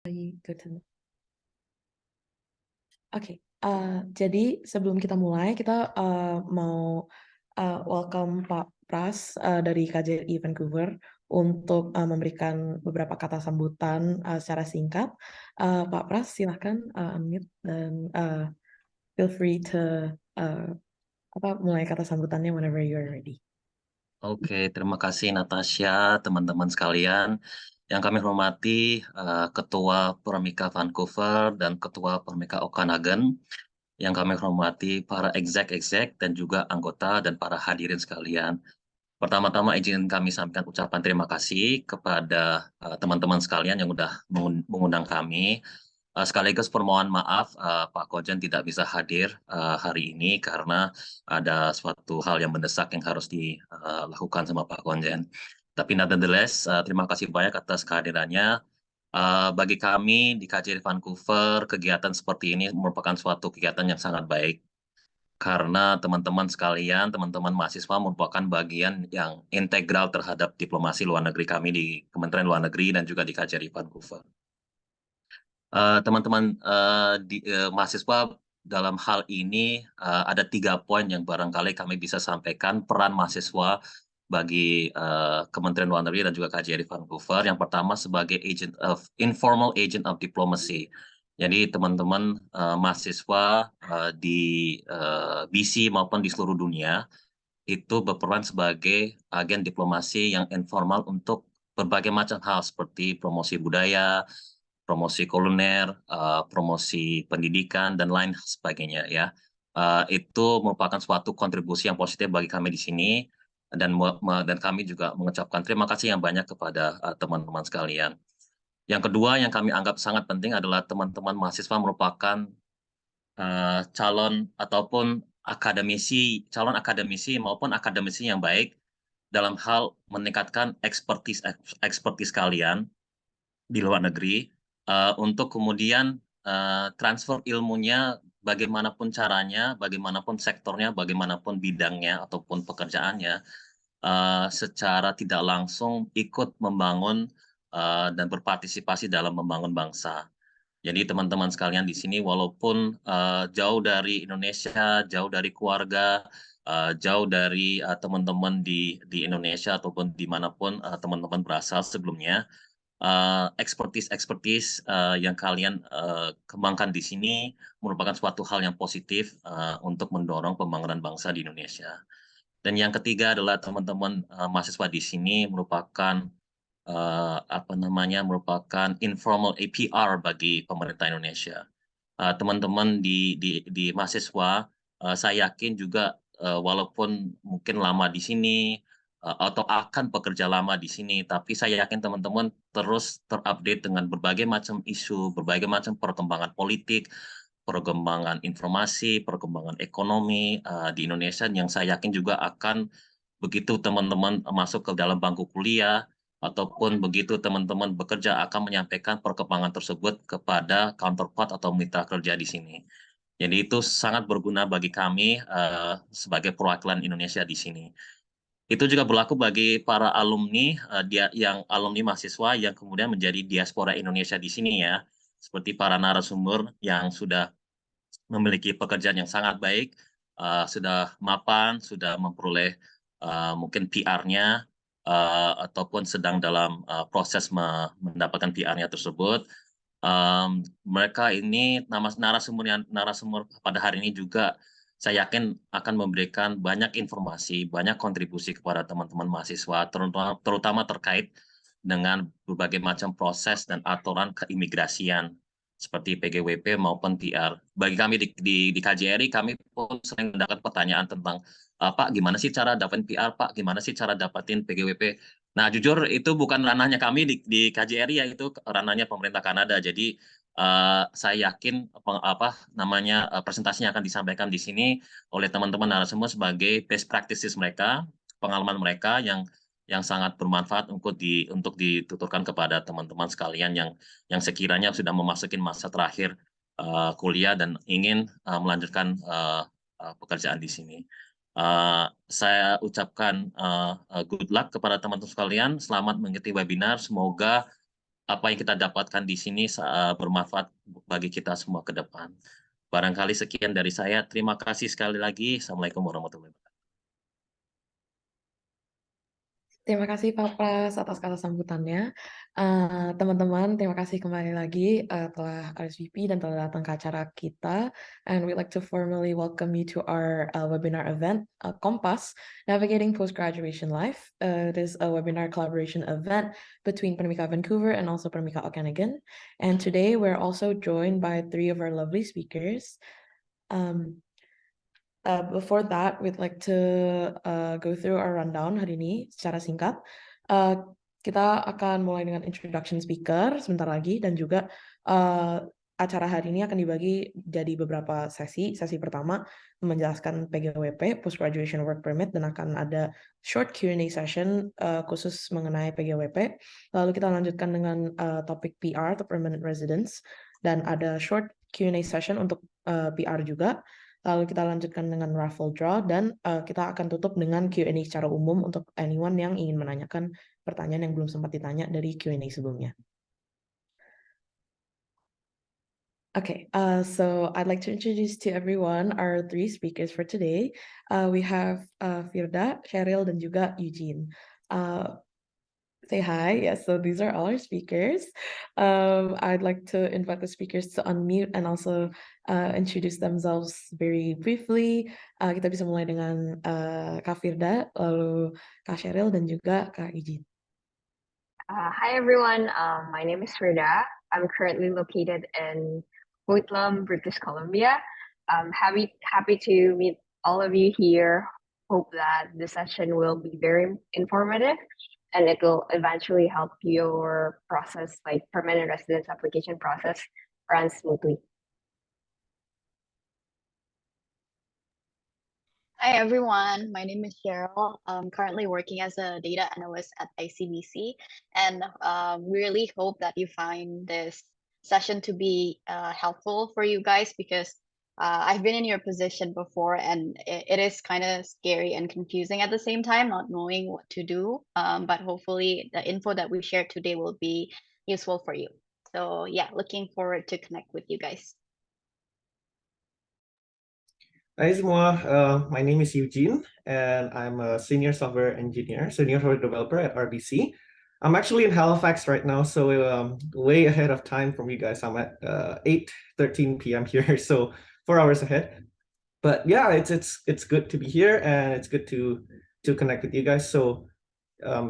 Go to Oke, jadi sebelum kita mulai, kita mau welcome Pak Pras dari KJRI Vancouver untuk memberikan beberapa kata sambutan secara singkat. Pak Pras, silahkan unmute dan feel free to uh, mulai kata sambutannya whenever you're ready. Oke, terima kasih Natasha, teman-teman sekalian. Yang kami hormati Ketua PERMIKA Vancouver dan Ketua PERMIKA Okanagan. Yang kami hormati para exec dan juga anggota dan para hadirin sekalian. Pertama-tama izin kami sampaikan ucapan terima kasih kepada teman-teman sekalian yang sudah mengundang kami. Sekaligus permohonan maaf Pak Kojen tidak bisa hadir hari ini karena ada suatu hal yang mendesak yang harus dilakukan sama Pak Kojen. Tapi nonetheless, terima kasih banyak atas kehadirannya. Bagi kami di KJRI Vancouver, kegiatan seperti ini merupakan suatu kegiatan yang sangat baik. Karena teman-teman sekalian, teman-teman mahasiswa merupakan bagian yang integral terhadap diplomasi luar negeri kami di Kementerian Luar Negeri dan juga di KJRI Vancouver. Teman-teman mahasiswa dalam hal ini ada 3 poin yang barangkali kami bisa sampaikan peran mahasiswa bagi Kementerian Luar Negeri dan juga KJRI Vancouver. Yang pertama sebagai informal agent of diplomacy. Jadi teman-teman mahasiswa di BC maupun di seluruh dunia itu berperan sebagai agen diplomasi yang informal untuk berbagai macam hal seperti promosi budaya, promosi kuliner, promosi pendidikan, dan lain sebagainya ya. Itu merupakan suatu kontribusi yang positif bagi kami di sini, dan kami juga mengucapkan terima kasih yang banyak kepada teman-teman sekalian. Yang kedua yang kami anggap sangat penting adalah teman-teman mahasiswa merupakan calon ataupun calon akademisi maupun akademisi yang baik dalam hal meningkatkan ekspertis kalian di luar negeri untuk kemudian transfer ilmunya bagaimanapun caranya, bagaimanapun sektornya, bagaimanapun bidangnya ataupun pekerjaannya secara tidak langsung ikut membangun dan berpartisipasi dalam membangun bangsa. Jadi teman-teman sekalian di sini walaupun jauh dari Indonesia, jauh dari keluarga, jauh dari teman-teman di Indonesia ataupun dimanapun teman-teman berasal sebelumnya, ekspertis yang kalian kembangkan di sini merupakan suatu hal yang positif untuk mendorong pembangunan bangsa di Indonesia. Dan yang ketiga adalah teman-teman mahasiswa di sini merupakan merupakan informal APR bagi pemerintah Indonesia. Teman-teman di mahasiswa, saya yakin juga walaupun mungkin lama di sini atau akan bekerja lama di sini, tapi saya yakin teman-teman terus terupdate dengan berbagai macam isu, berbagai macam perkembangan politik, perkembangan informasi, perkembangan ekonomi di Indonesia yang saya yakin juga akan begitu teman-teman masuk ke dalam bangku kuliah ataupun begitu teman-teman bekerja akan menyampaikan perkembangan tersebut kepada counterpart atau mitra kerja di sini. Jadi itu sangat berguna bagi kami sebagai perwakilan Indonesia di sini. Itu juga berlaku bagi para alumni yang alumni mahasiswa yang kemudian menjadi diaspora Indonesia di sini ya, seperti para narasumber yang sudah memiliki pekerjaan yang sangat baik, sudah mapan, sudah memperoleh mungkin PR-nya, ataupun sedang dalam proses mendapatkan PR-nya tersebut. Mereka ini narasumber pada hari ini juga saya yakin akan memberikan banyak informasi, banyak kontribusi kepada teman-teman mahasiswa, terutama terkait dengan berbagai macam proses dan aturan keimigrasian seperti PGWP maupun PR. Bagi kami di KJRI, kami pun sering mendapat pertanyaan tentang, Pak, gimana sih cara dapetin PR, Pak? Gimana sih cara dapetin PGWP? Nah, jujur itu bukan ranahnya kami di KJRI, ya itu ranahnya pemerintah Kanada. Jadi saya yakin presentasinya akan disampaikan di sini oleh teman-teman narasumber sebagai best practices mereka, pengalaman mereka yang sangat bermanfaat untuk dituturkan kepada teman-teman sekalian yang sekiranya sudah memasuki masa terakhir kuliah dan ingin melanjutkan pekerjaan di sini. Saya ucapkan good luck kepada teman-teman sekalian. Selamat mengikuti webinar. Semoga apa yang kita dapatkan di sini bermanfaat bagi kita semua ke depan. Barangkali sekian dari saya. Terima kasih sekali lagi. Assalamualaikum warahmatullahi wabarakatuh. Terima kasih Pak Pras atas kata sambutannya. Teman-teman, terima kasih kembali lagi telah RSVP dan telah datang ke acara kita. And we'd like to formally welcome you to our webinar event, KOMPAS, Navigating Post-Graduation Life. It is a webinar collaboration event between PERMIKA Vancouver and also PERMIKA Okanagan. And today we're also joined by 3 of our lovely speakers. Before that, we'd like to go through our rundown hari ini secara singkat. Kita akan mulai dengan introduction speaker sebentar lagi dan juga acara hari ini akan dibagi jadi beberapa sesi. Sesi pertama menjelaskan PGWP, Post Graduation Work Permit, dan akan ada short Q&A session khusus mengenai PGWP. Lalu kita lanjutkan dengan topik PR atau Permanent Residence dan ada short Q&A session untuk PR juga. Lalu kita lanjutkan dengan raffle draw dan kita akan tutup dengan Q&A secara umum untuk anyone yang ingin menanyakan pertanyaan yang belum sempat ditanya dari Q&A sebelumnya. Okay, so I'd like to introduce to everyone our 3 speakers for today. We have Firda, Cheryl, dan juga Eugene. Say hi. Yes, so these are all our speakers. I'd like to invite the speakers to unmute and also introduce themselves very briefly. Kita bisa mulai dengan Kak Firda, lalu Kak Cheryl, dan juga Kak Eugene. Hi everyone, my name is Frida. I'm currently located in Whitlam, British Columbia. I'm happy to meet all of you here. Hope that the session will be very informative and it will eventually help your process, like permanent residence application process, run smoothly. Hi everyone, my name is Cheryl. I'm currently working as a data analyst at ICBC, and really hope that you find this session to be helpful for you guys, because I've been in your position before and it is kind of scary and confusing at the same time, not knowing what to do. But hopefully the info that we share today will be useful for you. So yeah, looking forward to connect with you guys. Hi semua, my name is Eugene and I'm a senior software developer at RBC. I'm actually in Halifax right now, so way ahead of time from you guys. I'm at 8:13 p.m. here, so 4 hours ahead. But yeah, it's good to be here and it's good to connect with you guys. So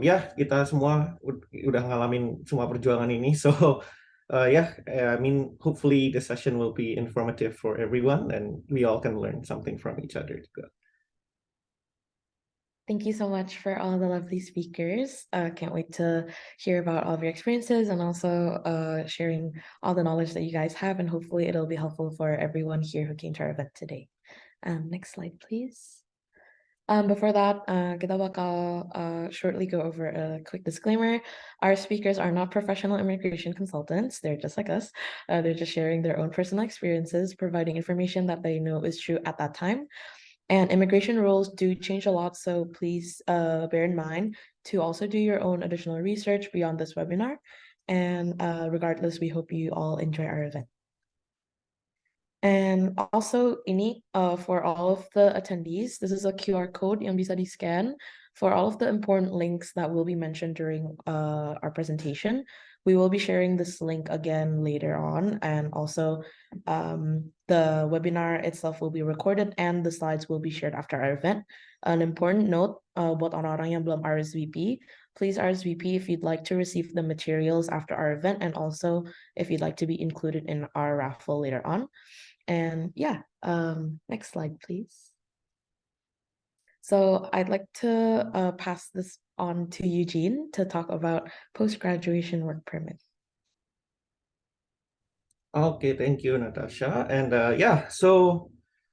yeah, kita semua udah ngalamin semua perjuangan ini. So yeah, I mean, hopefully the session will be informative for everyone and we all can learn something from each other juga. Thank you so much for all the lovely speakers. Can't wait to hear about all of your experiences and also sharing all the knowledge that you guys have, and hopefully it'll be helpful for everyone here who came to our event today. Next slide, please. Before that, kita bakal shortly go over a quick disclaimer. Our speakers are not professional immigration consultants. They're just like us. They're just sharing their own personal experiences, providing information that they know is true at that time. And immigration rules do change a lot, so please bear in mind to also do your own additional research beyond this webinar. And regardless, we hope you all enjoy our event. And also ini for all of the attendees, this is a QR code yang bisa di-scan for all of the important links that will be mentioned during our presentation. We will be sharing this link again later on, and also the webinar itself will be recorded and the slides will be shared after our event. An important note buat orang-orang yang belum RSVP, please RSVP if you'd like to receive the materials after our event, and also if you'd like to be included in our raffle later on. And yeah, next slide, please. So I'd like to pass this on to Eugene to talk about post-graduation work permit. Okay, thank you, Natasha. And yeah, so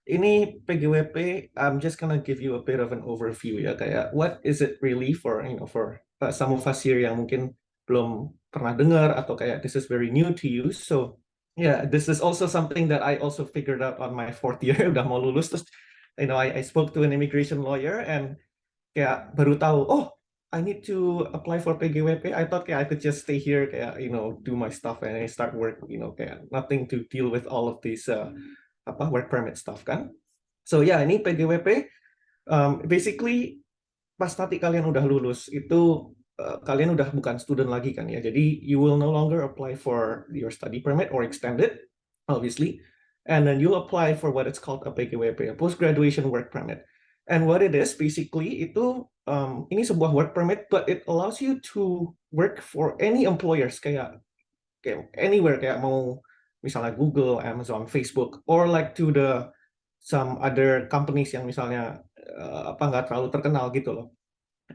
ini PGWP, I'm just gonna give you a bit of an overview ya, kayak what is it really for, for some of us here yang mungkin belum pernah dengar atau kayak this is very new to you. So yeah, this is also something that I also figured out on my 4th year, udah mau lulus, terus I spoke to an immigration lawyer and kayak baru tahu, oh I need to apply for PGWP. I thought I could just stay here, do my stuff and I start work, nothing to deal with all of these work permit stuff kan. So yeah, ini PGWP. Basically pas nanti kalian udah lulus itu kalian udah bukan student lagi kan ya. Jadi you will no longer apply for your study permit or extend it, obviously. And then you'll apply for what it's called a PGWP, a post-graduation work permit. And what it is, basically, itu ini sebuah work permit, but it allows you to work for any employers, kayak anywhere, kayak mau misalnya Google, Amazon, Facebook, or like to some other companies yang misalnya nggak terlalu terkenal gitu loh.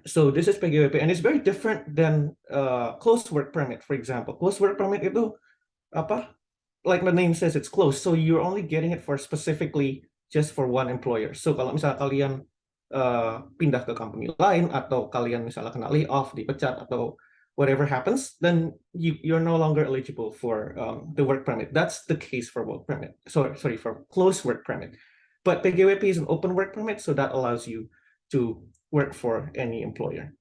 So this is PGWP, and it's very different than closed work permit, for example. Closed work permit itu like the name says, it's closed, so you're only getting it for specifically just for one employer. So kalau misalnya kalian pindah ke company lain atau kalian misalnya kena layoff, dipecat atau whatever happens, then you're no longer eligible for the work permit. That's the case for work permit. Sorry, for closed work permit. But PGWP is an open work permit, so that allows you to work for any employer.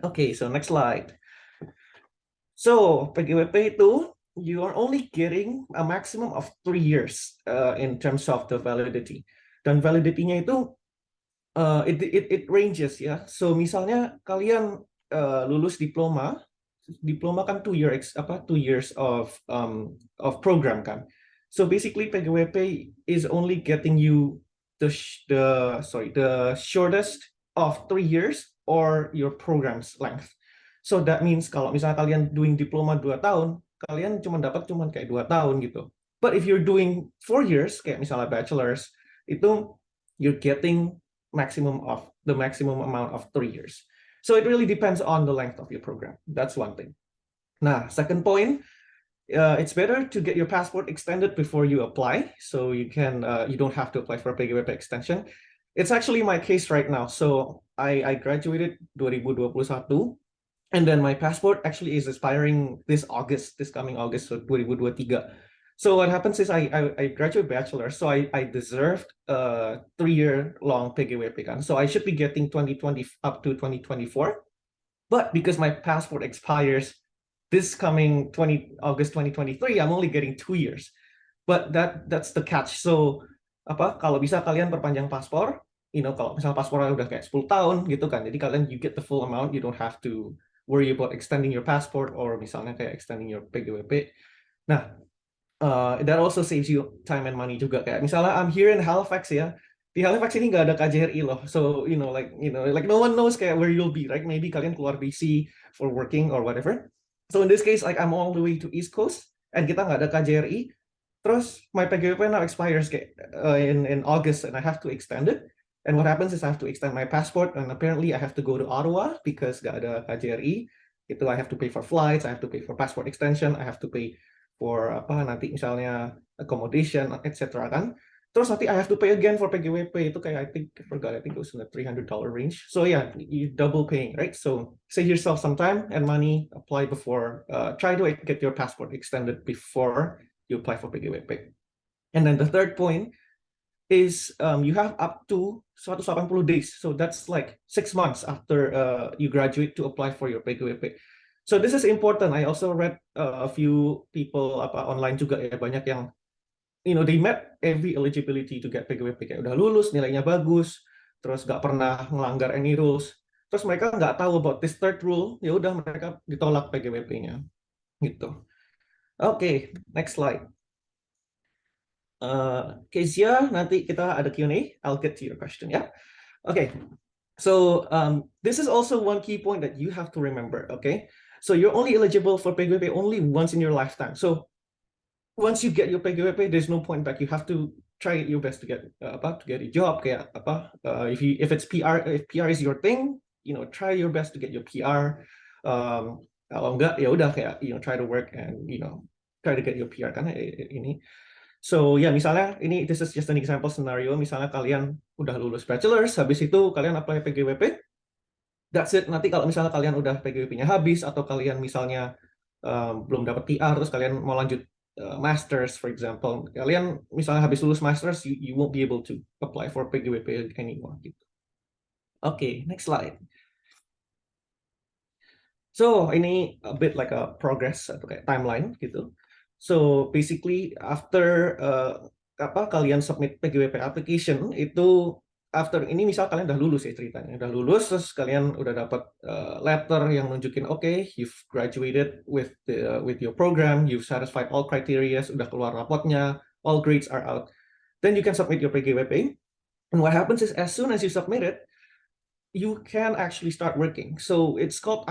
Okay, so next slide. So PGWP itu you are only getting a maximum of 3 years in terms of the validity. Dan validity-nya itu it ranges ya. So misalnya kalian lulus diploma kan 2 years of program kan. So basically PGWP is only getting you the shortest of 3 years or your program's length. So that means kalau misalnya kalian doing diploma 2 tahun, kalian dapat kayak 2 tahun gitu. But if you're doing 4 years, kayak misalnya bachelor's, itu you're getting the maximum amount of 3 years. So it really depends on the length of your program. That's one thing. Now, second point, it's better to get your passport extended before you apply. So you don't have to apply for a PGWP extension. It's actually my case right now. So I graduated 2021. And then my passport actually is expiring this coming August, so 2023. So what happens is I graduate bachelor, so I deserved a 3-year-long PGWP. So I should be getting 2020 up to 2024. But because my passport expires this coming August 2023, I'm only getting 2 years. But that's the catch. So kalau bisa kalian perpanjang paspor, kalau misalnya paspornya udah kayak 10 tahun gitu kan, jadi kalian you get the full amount, you don't have to worry about extending your passport or misalnya kayak extending your PGWP. Nah, that also saves you time and money juga. Kayak misalnya I'm here in Halifax ya. Di Halifax ini nggak ada KJRI loh. So like no one knows kayak where you'll be, right? Maybe kalian keluar BC for working or whatever. So in this case, like I'm all the way to East Coast and kita nggak ada KJRI. Terus my PGWP now expires kayak in August and I have to extend it. And what happens is I have to extend my passport, and apparently I have to go to Ottawa because gak ada KJRI. Itu I have to pay for flights, I have to pay for passport extension, I have to pay for nanti misalnya accommodation, etc. kan. Terus nanti I have to pay again for PGWP. Itu kayak I forgot, I think it was in the $300 range. So yeah, you double paying, right? So save yourself some time and money, apply before, try to get your passport extended before you apply for PGWP. And then the third point is you have up to 180 days. So that's like 6 months after you graduate to apply for your PGWP. So this is important. I also read a few people online juga ya, banyak yang they met every eligibility to get PGWP. Kayak udah lulus, nilainya bagus, terus nggak pernah melanggar any rules. Terus mereka nggak tahu about this third rule, ya udah mereka ditolak PGWP-nya. Gitu. Okay, next slide. Kezia, nanti kita ada Q&A. I'll get to your question, yeah? Okay, so this is also one key point that you have to remember, okay? So you're only eligible for PGWP only once in your lifetime. So once you get your PGWP, there's no point back. You have to try your best to get a job. Kayak if it's PR, if PR is your thing, try your best to get your PR. Kalau enggak, ya udah kayak try to work and try to get your PR kan ini. So ya misalnya this is just an example scenario. Misalnya kalian udah lulus bachelor's, habis itu kalian apply PGWP. That's it. Nanti kalau misalnya kalian udah PGWP-nya habis atau kalian misalnya belum dapat PR terus kalian mau lanjut masters, for example, kalian misalnya habis lulus masters, you won't be able to apply for PGWP anymore. Gitu. Okay, next slide. So ini a bit like a progress atau kayak timeline gitu. So basically after kalian submit PGWP application itu after ini misal kalian udah lulus ya ceritanya, udah lulus terus kalian udah dapat letter yang nunjukin you've graduated with your program, you've satisfied all criteria, udah keluar rapotnya, all grades are out. Then you can submit your PGWP. And what happens is as soon as you submit it, you can actually start working. So it's called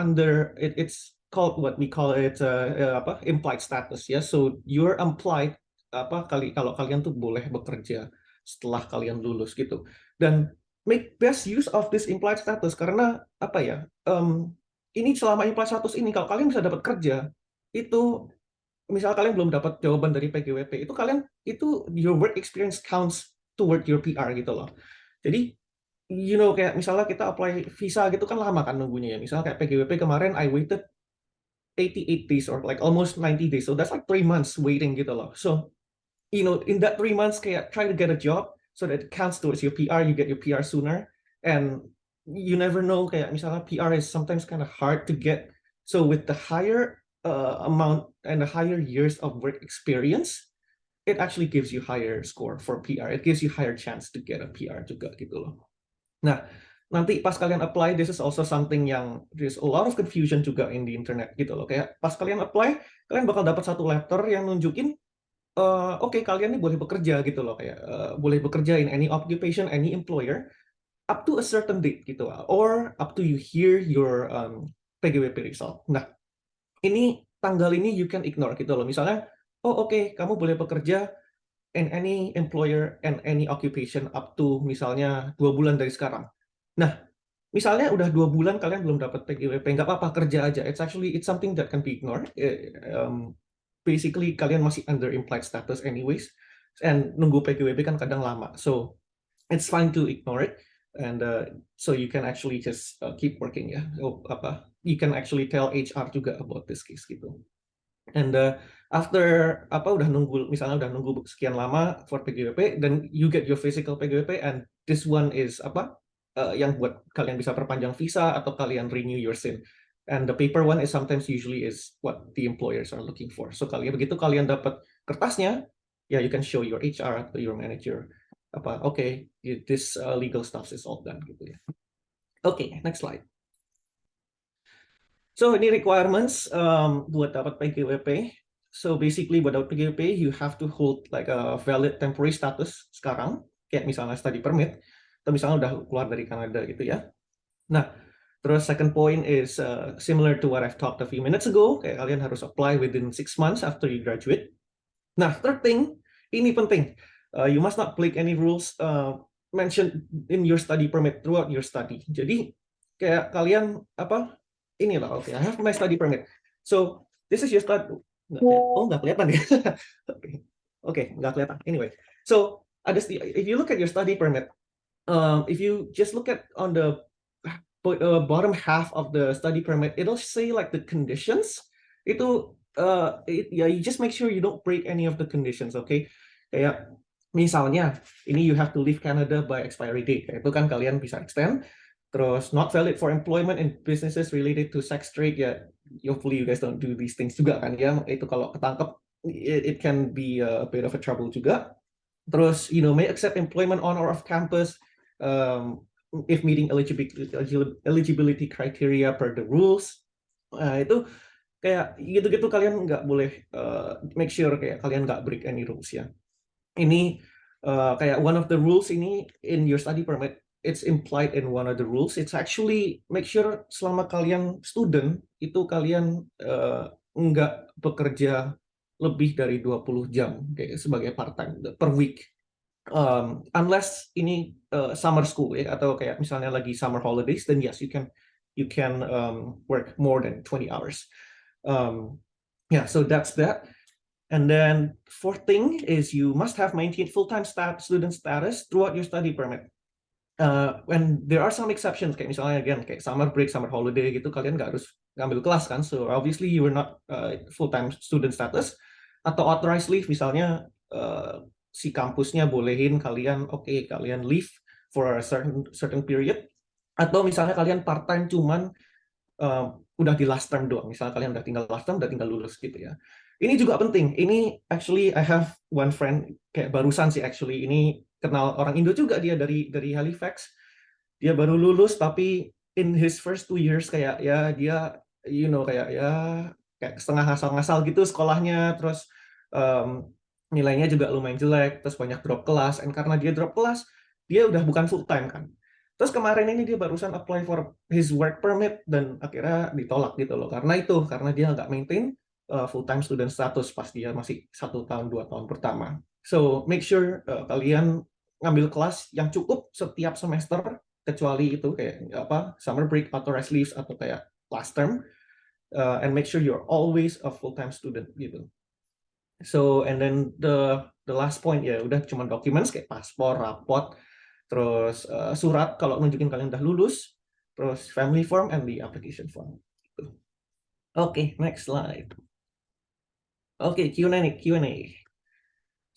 it's called what we call it implied status ya. So you're implied kalau kalian tuh boleh bekerja setelah kalian lulus gitu. Dan make best use of this implied status karena ini selama implied status ini kalau kalian bisa dapat kerja itu misal kalian belum dapat jawaban dari PGWP itu your work experience counts toward your PR gitu loh. Jadi kayak misalnya kita apply visa gitu kan lama kan nunggunya ya. Misalnya kayak PGWP kemarin I waited 88 days or like almost 90 days. So that's like 3 months waiting gitu loh. So, in that 3 months kayak try to get a job so that it counts towards your PR, you get your PR sooner. And you never know kayak misalnya PR is sometimes kind of hard to get. So with the higher amount and the higher years of work experience, it actually gives you higher score for PR. It gives you higher chance to get a PR juga gitu loh. Nah, nanti pas kalian apply, this is also something yang there's a lot of confusion juga in the internet gitu loh. Kayak pas kalian apply, kalian bakal dapat satu letter yang nunjukin, kalian nih boleh bekerja gitu loh. Kayak boleh bekerja in any occupation, any employer, up to a certain date gitu, or up to you hear your PGWP result. Nah, ini tanggal ini you can ignore gitu loh. Misalnya, kamu boleh bekerja in any employer and any occupation up to misalnya 2 bulan dari sekarang. Nah, misalnya udah 2 bulan kalian belum dapat PGWP, nggak apa-apa, kerja aja. It's something that can be ignored. Basically kalian masih under implied status anyways, and nunggu PGWP kan kadang lama. So it's fine to ignore it, and so you can actually just keep working ya. You can actually tell HR juga about this case gitu. And after misalnya udah nunggu sekian lama for PGWP, then you get your physical PGWP, and this one is yang buat kalian bisa perpanjang visa atau kalian renew your SIN. And the paper one is usually is what the employers are looking for. So begitu kalian dapat kertasnya, you can show your HR atau your manager this legal stuff is all done gitu ya. Next slide. So ini requirements buat dapat PGWP. So basically buat dapat PGWP you have to hold like a valid temporary status sekarang, kayak misalnya study permit, atau misalnya udah keluar dari Kanada gitu ya. Nah, terus second point is similar to what I've talked a few minutes ago, kayak kalian harus apply within 6 months after you graduate. Nah, third thing, ini penting. You must not break any rules mentioned in your study permit throughout your study. Jadi kayak kalian inilah, I have my study permit. So this is your study. Nggak kelihatan ya. Nggak kelihatan. Anyway, so if you look at your study permit, if you just look at on the bottom half of the study permit, it'll say like the conditions. You just make sure you don't break any of the conditions, okay? Kayak misalnya ini you have to leave Canada by expiry date. Kayak itu kan kalian bisa extend. Terus not valid for employment in businesses related to sex trade, hopefully you guys don't do these things juga kan ya. Itu kalau ketangkep it can be a bit of a trouble juga. Terus may accept employment on or off campus if meeting eligibility criteria per the rules. Itu kayak gitu-gitu kalian nggak boleh make sure kayak kalian nggak break any rules ya. Ini kayak one of the rules ini in your study permit, it's implied in one of the rules. It's actually make sure selama kalian student itu kalian nggak bekerja lebih dari 20 jam kayak sebagai part time per week. Unless ini summer school ya, atau kayak misalnya lagi summer holidays, then yes you can work more than 20 hours. So that's that. And then fourth thing is you must have maintained full-time student status throughout your study permit. And there are some exceptions, kayak misalnya again kayak summer break, summer holiday gitu, kalian nggak harus ngambil kelas kan, so obviously you are not full-time student status. Atau authorized leave, misalnya si kampusnya bolehin kalian kalian leave for a certain period. Atau misalnya kalian part-time cuman udah di last term doang. Misalnya kalian udah tinggal last term, udah tinggal lulus gitu ya. Ini juga penting. Ini actually I have one friend kayak barusan sih actually ini kenal orang Indo juga, dia dari Halifax. Dia baru lulus tapi in his first 2 years kayak ya dia kayak setengah ngasal-ngasal gitu sekolahnya, terus nilainya juga lumayan jelek, terus banyak drop kelas, and karena dia drop kelas dia udah bukan full time kan. Terus kemarin ini dia barusan apply for his work permit dan akhirnya ditolak gitu loh, karena dia nggak maintain full time student status pas dia masih 1 tahun 2 tahun pertama. So make sure kalian ngambil kelas yang cukup setiap semester, kecuali itu kayak summer break atau rest leaves atau kayak last term, and make sure you're always a full-time student gitu. So and then the last point ya udah cuma documents kayak paspor, rapot, terus surat kalau nunjukin kalian udah lulus, terus family form and the application form. Oke, next slide. Oke, Q&A.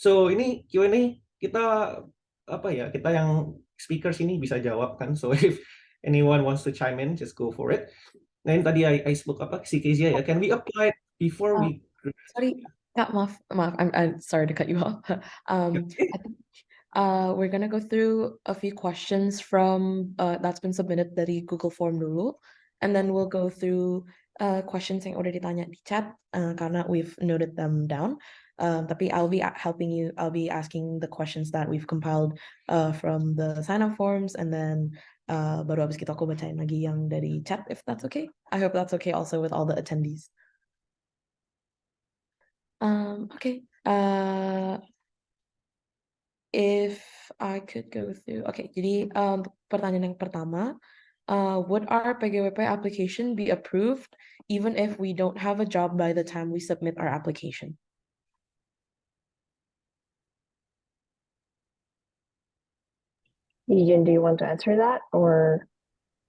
So ini Q&A kita kita yang speakers ini bisa jawab kan. So if anyone wants to chime in, just go for it. Nah ini tadi I spoke si Kezia ya. Can we apply before we? Sorry, Kak, maaf. I'm sorry to cut you off. I think we're gonna go through a few questions from that's been submitted dari Google Form dulu, and then we'll go through questions yang udah ditanya di chat karena we've noted them down. Tapi I'll be helping you. I'll be asking the questions that we've compiled from the sign-up forms, and then baru abis gitu aku bacain lagi yang dari chat, if that's okay. I hope that's okay also with all the attendees. Okay. If I could go through. Okay, jadi pertanyaan yang pertama, would our PGWP application be approved even if we don't have a job by the time we submit our application? Eugene, do you want to answer that, or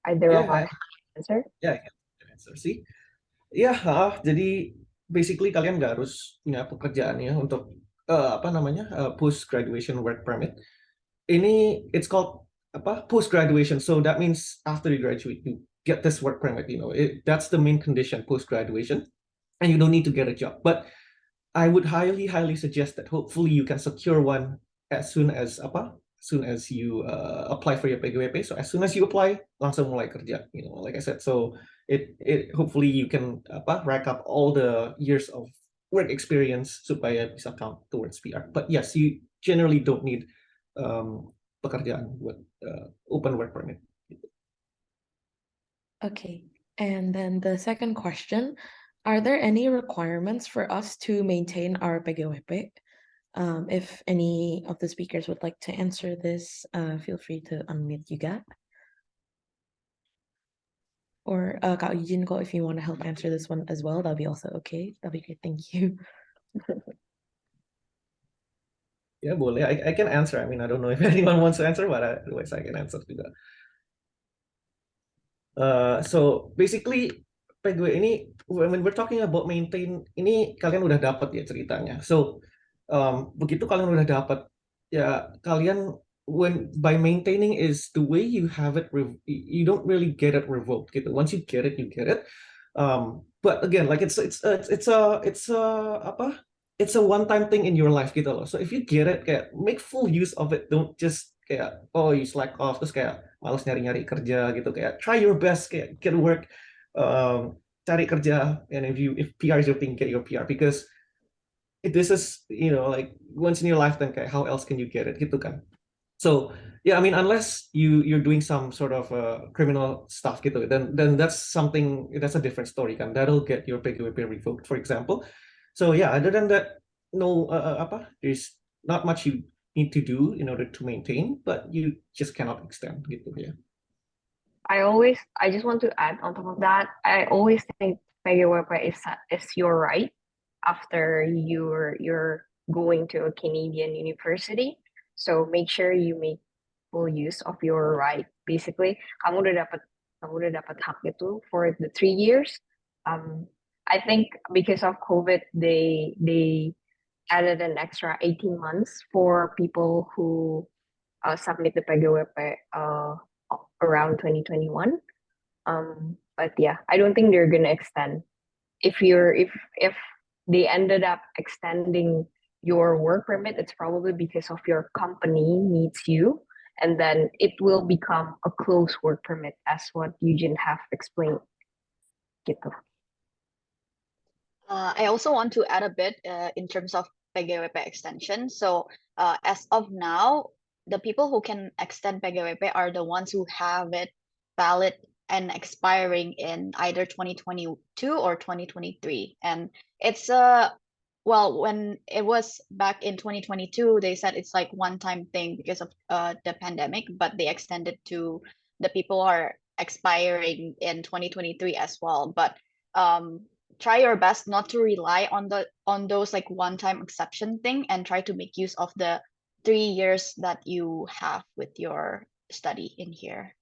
either of us answer? Yeah, I can answer sih. Ya, jadi basically kalian nggak harus punya pekerjaan ya untuk post graduation work permit. Ini it's called post graduation. So that means after you graduate, you get this work permit. That's the main condition post graduation, and you don't need to get a job. But I would highly suggest that hopefully you can secure one as soon as you apply for your PGWP. So as soon as you apply, langsung mulai kerja. Like I said, so it hopefully you can rack up all the years of work experience supaya bisa count towards PR. But yes, you generally don't need pekerjaan buat open work permit. Okay, and then the second question, are there any requirements for us to maintain our PGWP? If any of the speakers would like to answer this, feel free to unmute juga. Or Kak Eugene, if you want to help answer this one as well, that'll be also okay. That'll be great, thank you. Yeah, boleh. I can answer. I mean, I don't know if anyone wants to answer, but otherwise I can answer juga. So basically PGW ini when we're talking about maintain ini kalian udah dapat ya ceritanya. So begitu kalian udah dapat ya kalian by maintaining is the way you have it, you don't really get it revoked gitu. Once you get it, you get it. But again, like it's a one-time thing in your life gitu loh. So if you get it, kayak make full use of it. Don't just kayak you slack off terus kayak males nyari-nyari kerja gitu. Kayak try your best, kayak get work, cari kerja, and if PR is your thing, get your PR, because this is like once in your lifetime, kayak how else can you get it gitu kan. So yeah, I mean, unless you're doing some sort of criminal stuff gitu, then that's a different story kan. That'll get your PGWP revoked, for example. So yeah, other than that, no there's not much you need to do in order to maintain, but you just cannot extend gitu ya. I just want to add on top of that, I always think PGWP is your right after you're going to a Canadian university. So make sure you make full use of your right. Basically, kamu udah dapat hak itu for the 3 years. I think because of COVID, they added an extra 18 months for people who submit the PGWP around 2021. But yeah, I don't think they're gonna extend. If they ended up extending your work permit, it's probably because of your company needs you, and then it will become a closed work permit, as what Eugene have explained. Gitu. I also want to add a bit in terms of PGWP extension. So as of now, the people who can extend PGWP are the ones who have it valid and expiring in either 2022 or 2023. And it's well, when it was back in 2022, they said it's like one-time thing because of the pandemic, but they extended to the people who are expiring in 2023 as well. But try your best not to rely on those like one-time exception thing, and try to make use of the 3 years that you have with your study in here.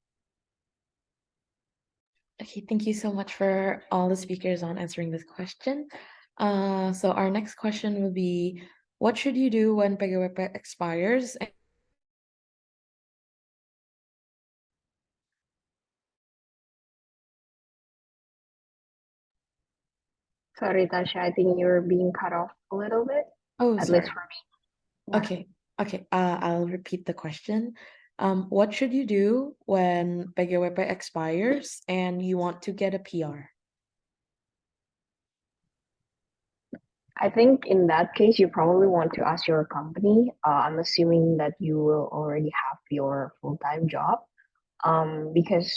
Okay, thank you so much for all the speakers on answering this question. So our next question will be, what should you do when PGWP expires? Sorry, Tasha, I think you're being cut off a little bit, Oh, at sorry. least for me. Yeah. Okay. I'll repeat the question. What should you do when PGWP expires and you want to get a PR? I think in that case, you probably want to ask your company. I'm assuming that you will already have your full-time job, because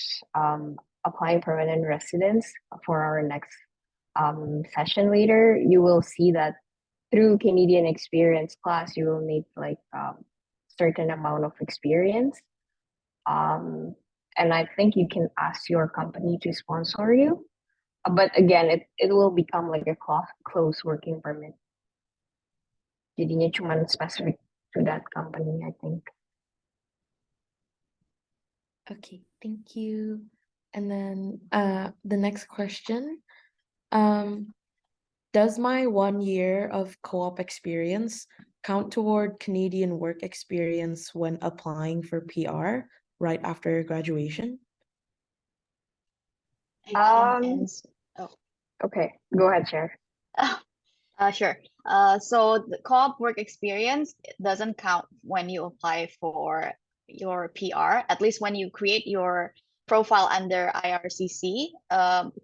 applying permanent residence for our next session later, you will see that through Canadian experience class, you will need like certain amount of experience. And I think you can ask your company to sponsor you. But again, it will become like a close working permit. Jadinya cuma specific to that company, I think. Okay, thank you. And then the next question, does my 1 year of co-op experience count toward Canadian work experience when applying for PR right after graduation? Okay, go ahead, Cher. Sure. So the co-op work experience doesn't count when you apply for your PR, at least when you create your profile under IRCC.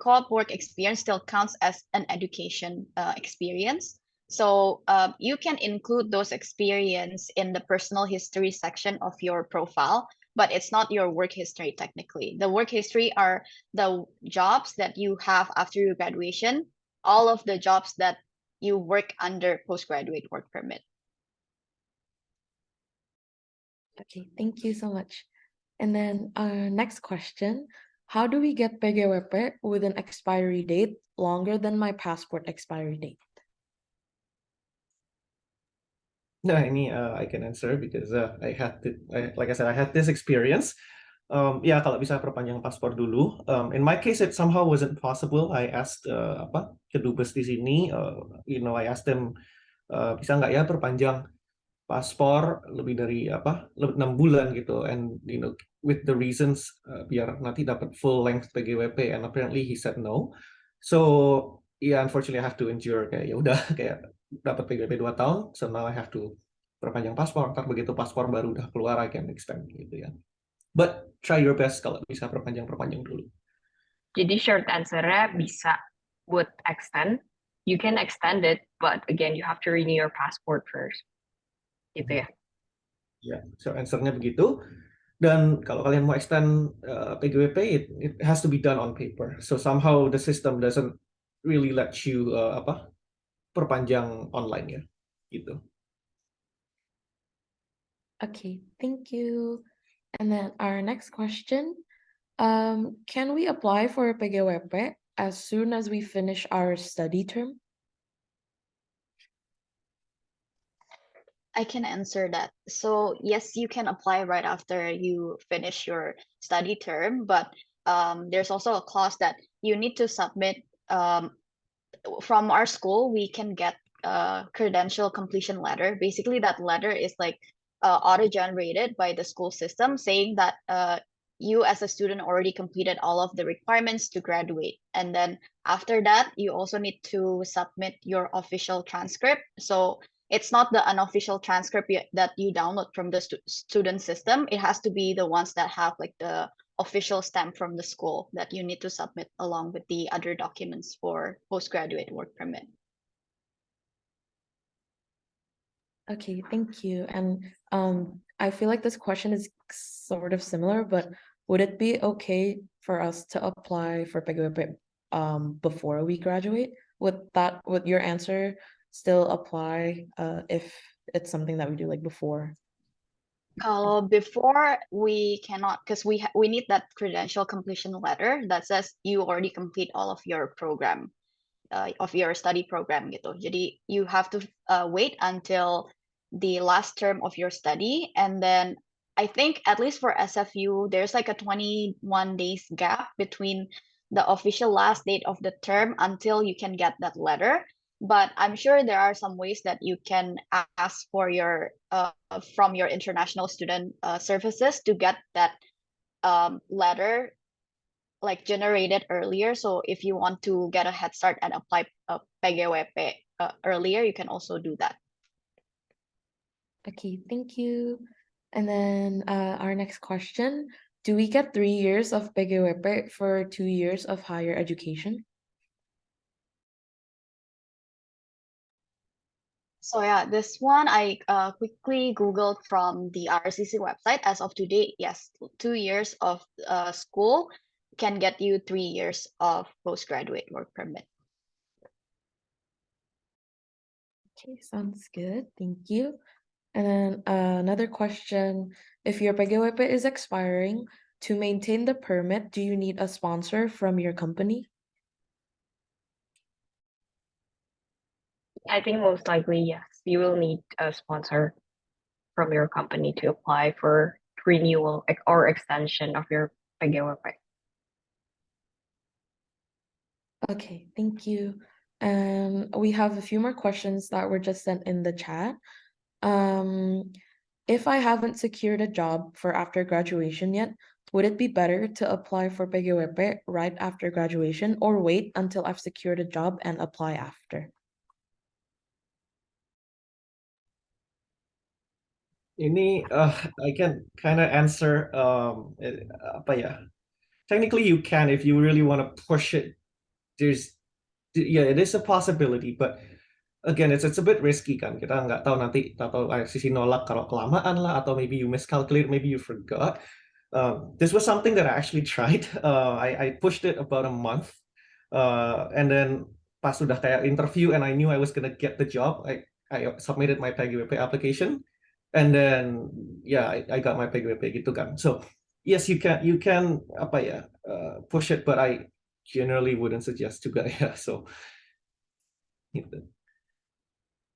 Co-op work experience still counts as an education experience. So you can include those experience in the personal history section of your profile, but it's not your work history technically. The work history are the jobs that you have after your graduation, all of the jobs that you work under postgraduate work permit. Okay, thank you so much. And then our next question, how do we get PGWP with an expiry date longer than my passport expiry date? Nah, ini I can answer because like I said, I had this experience. Ya, kalau bisa perpanjang paspor dulu. In my case, it somehow wasn't possible. I asked ke dubes di sini, I asked them, bisa nggak ya perpanjang paspor lebih dari 6 bulan gitu, and with the reasons biar nanti dapat full length PGWP, and apparently he said no. So yeah, unfortunately I have to endure kayak ya udah kayak dapat PGWP 2 tahun, so now I have to perpanjang paspor. Ntar begitu paspor baru udah keluar I can extend gitu ya. But try your best kalau bisa perpanjang dulu. Jadi short answer-nya bisa buat extend. You can extend it, but again you have to renew your passport first. Gitu ya. Ya, so answer-nya begitu. Dan kalau kalian mau extend PGWP, it has to be done on paper. So somehow the system doesn't really let you perpanjang online ya, gitu. Okay, thank you. And then our next question, can we apply for a PGWP as soon as we finish our study term? I can answer that. So yes, you can apply right after you finish your study term, but there's also a clause that you need to submit. From our school, we can get a credential completion letter. Basically, that letter is like auto-generated by the school system saying that you as a student already completed all of the requirements to graduate. And then after that, you also need to submit your official transcript. So it's not the unofficial transcript that you download from the student system. It has to be the ones that have like the official stamp from the school that you need to submit along with the other documents for postgraduate work permit. Okay, thank you. And I feel like this question is sort of similar, but would it be okay for us to apply for PGWP before we graduate? Would your answer still apply if it's something that we do like before? Before we cannot, because we need that credential completion letter that says you already complete all of your program, of your study program gitu. Jadi you have to wait until the last term of your study, and then I think at least for SFU there's like a 21 days gap between the official last date of the term until you can get that letter. But I'm sure there are some ways that you can ask for your from your international student services to get that letter like generated earlier. So if you want to get a head start and apply PGWP earlier, you can also do that. Okay, thank you. And then our next question, do we get 3 years of PGWP for 2 years of higher education? So yeah, this one I quickly Googled from the RCC website. As of today, yes, 2 years of school can get you 3 years of postgraduate work permit. Okay, sounds good. Thank you. And then another question, if your PGWP is expiring, to maintain the permit, do you need a sponsor from your company? I think most likely, yes. You will need a sponsor from your company to apply for renewal or extension of your PGWP. Okay, thank you. And we have a few more questions that were just sent in the chat. If I haven't secured a job for after graduation yet, would it be better to apply for PGWP right after graduation or wait until I've secured a job and apply after? Ini I can kind of answer apa ya? Technically you can if you really want to push it. It is a possibility, but again it's a bit risky kan. Kita nggak tahu nanti atau sisi nolak kalau kelamaan lah atau maybe you miscalculate, maybe you forgot. This was something that I actually tried. I pushed it about a month, and then pas sudah kayak interview and I knew I was gonna get the job, I submitted my PGWP application, and then yeah, I got my PGWP gitu kan. So yes, you can apa ya push it, but I generally wouldn't suggest juga ya. So gitu.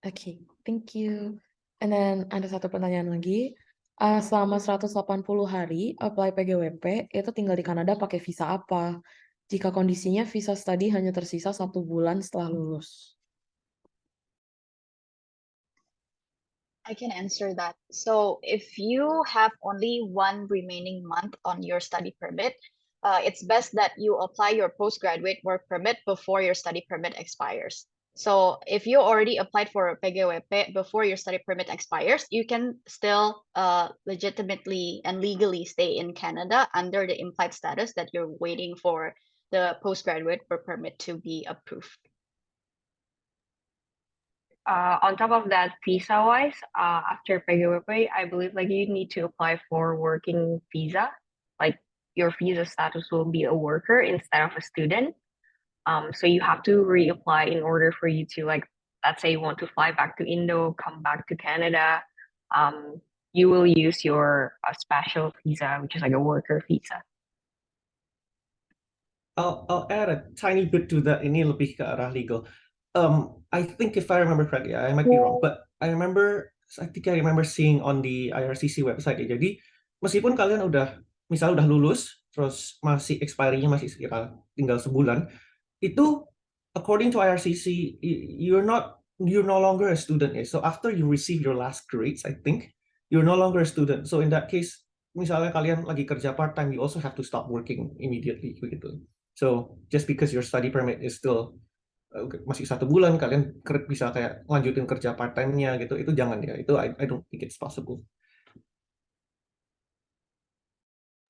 Okay, thank you. And then ada satu pertanyaan lagi. Selama 180 hari apply PGWP, itu tinggal di Kanada pakai visa apa? Jika kondisinya visa study hanya tersisa 1 bulan setelah lulus. I can answer that. So if you have only 1 remaining month on your study permit, it's best that you apply your postgraduate work permit before your study permit expires. So if you already applied for a PGWP before your study permit expires, you can still legitimately and legally stay in Canada under the implied status that you're waiting for the postgraduate work permit to be approved. On top of that, visa-wise, after PGWP, I believe like you need to apply for working visa. Like your visa status will be a worker instead of a student. So you have to reapply in order for you to like, let's say you want to fly back to Indo, come back to Canada. You will use your special visa, which is like a worker visa. I'll add a tiny bit to that. Ini lebih ke arah legal. I think if I remember correctly, I might be wrong, but I think I remember seeing on the IRCC website ya. Jadi meskipun kalian misalnya udah lulus, terus masih expiry-nya masih sekitar tinggal sebulan, itu according to IRCC, you're no longer a student. So after you receive your last grades, I think you're no longer a student. So in that case, misalnya kalian lagi kerja part time, you also have to stop working immediately begitu. So just because your study permit is still masih 1 bulan, kalian bisa kayak lanjutin kerja part time-nya gitu, itu jangan ya. Itu I don't think it's possible.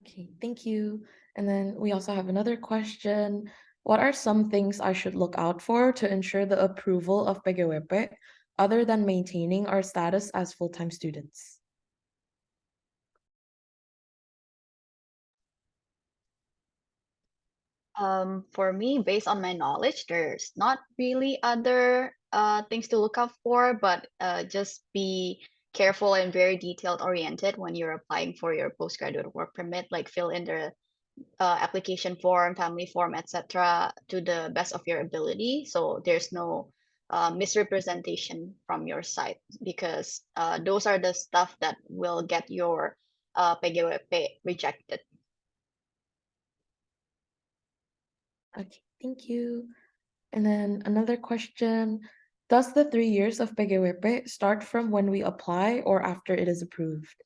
Okay, thank you. And then we also have another question. What are some things I should look out for to ensure the approval of PGWP other than maintaining our status as full-time students? For me, based on my knowledge, there's not really other things to look out for, but just be careful and very detailed oriented when you're applying for your postgraduate work permit, like fill in the application form, family form, etc., to the best of your ability. So there's no misrepresentation from your side, because those are the stuff that will get your PGWP rejected. Okay, thank you. And then another question. Does the 3 years of PGWP start from when we apply or after it is approved?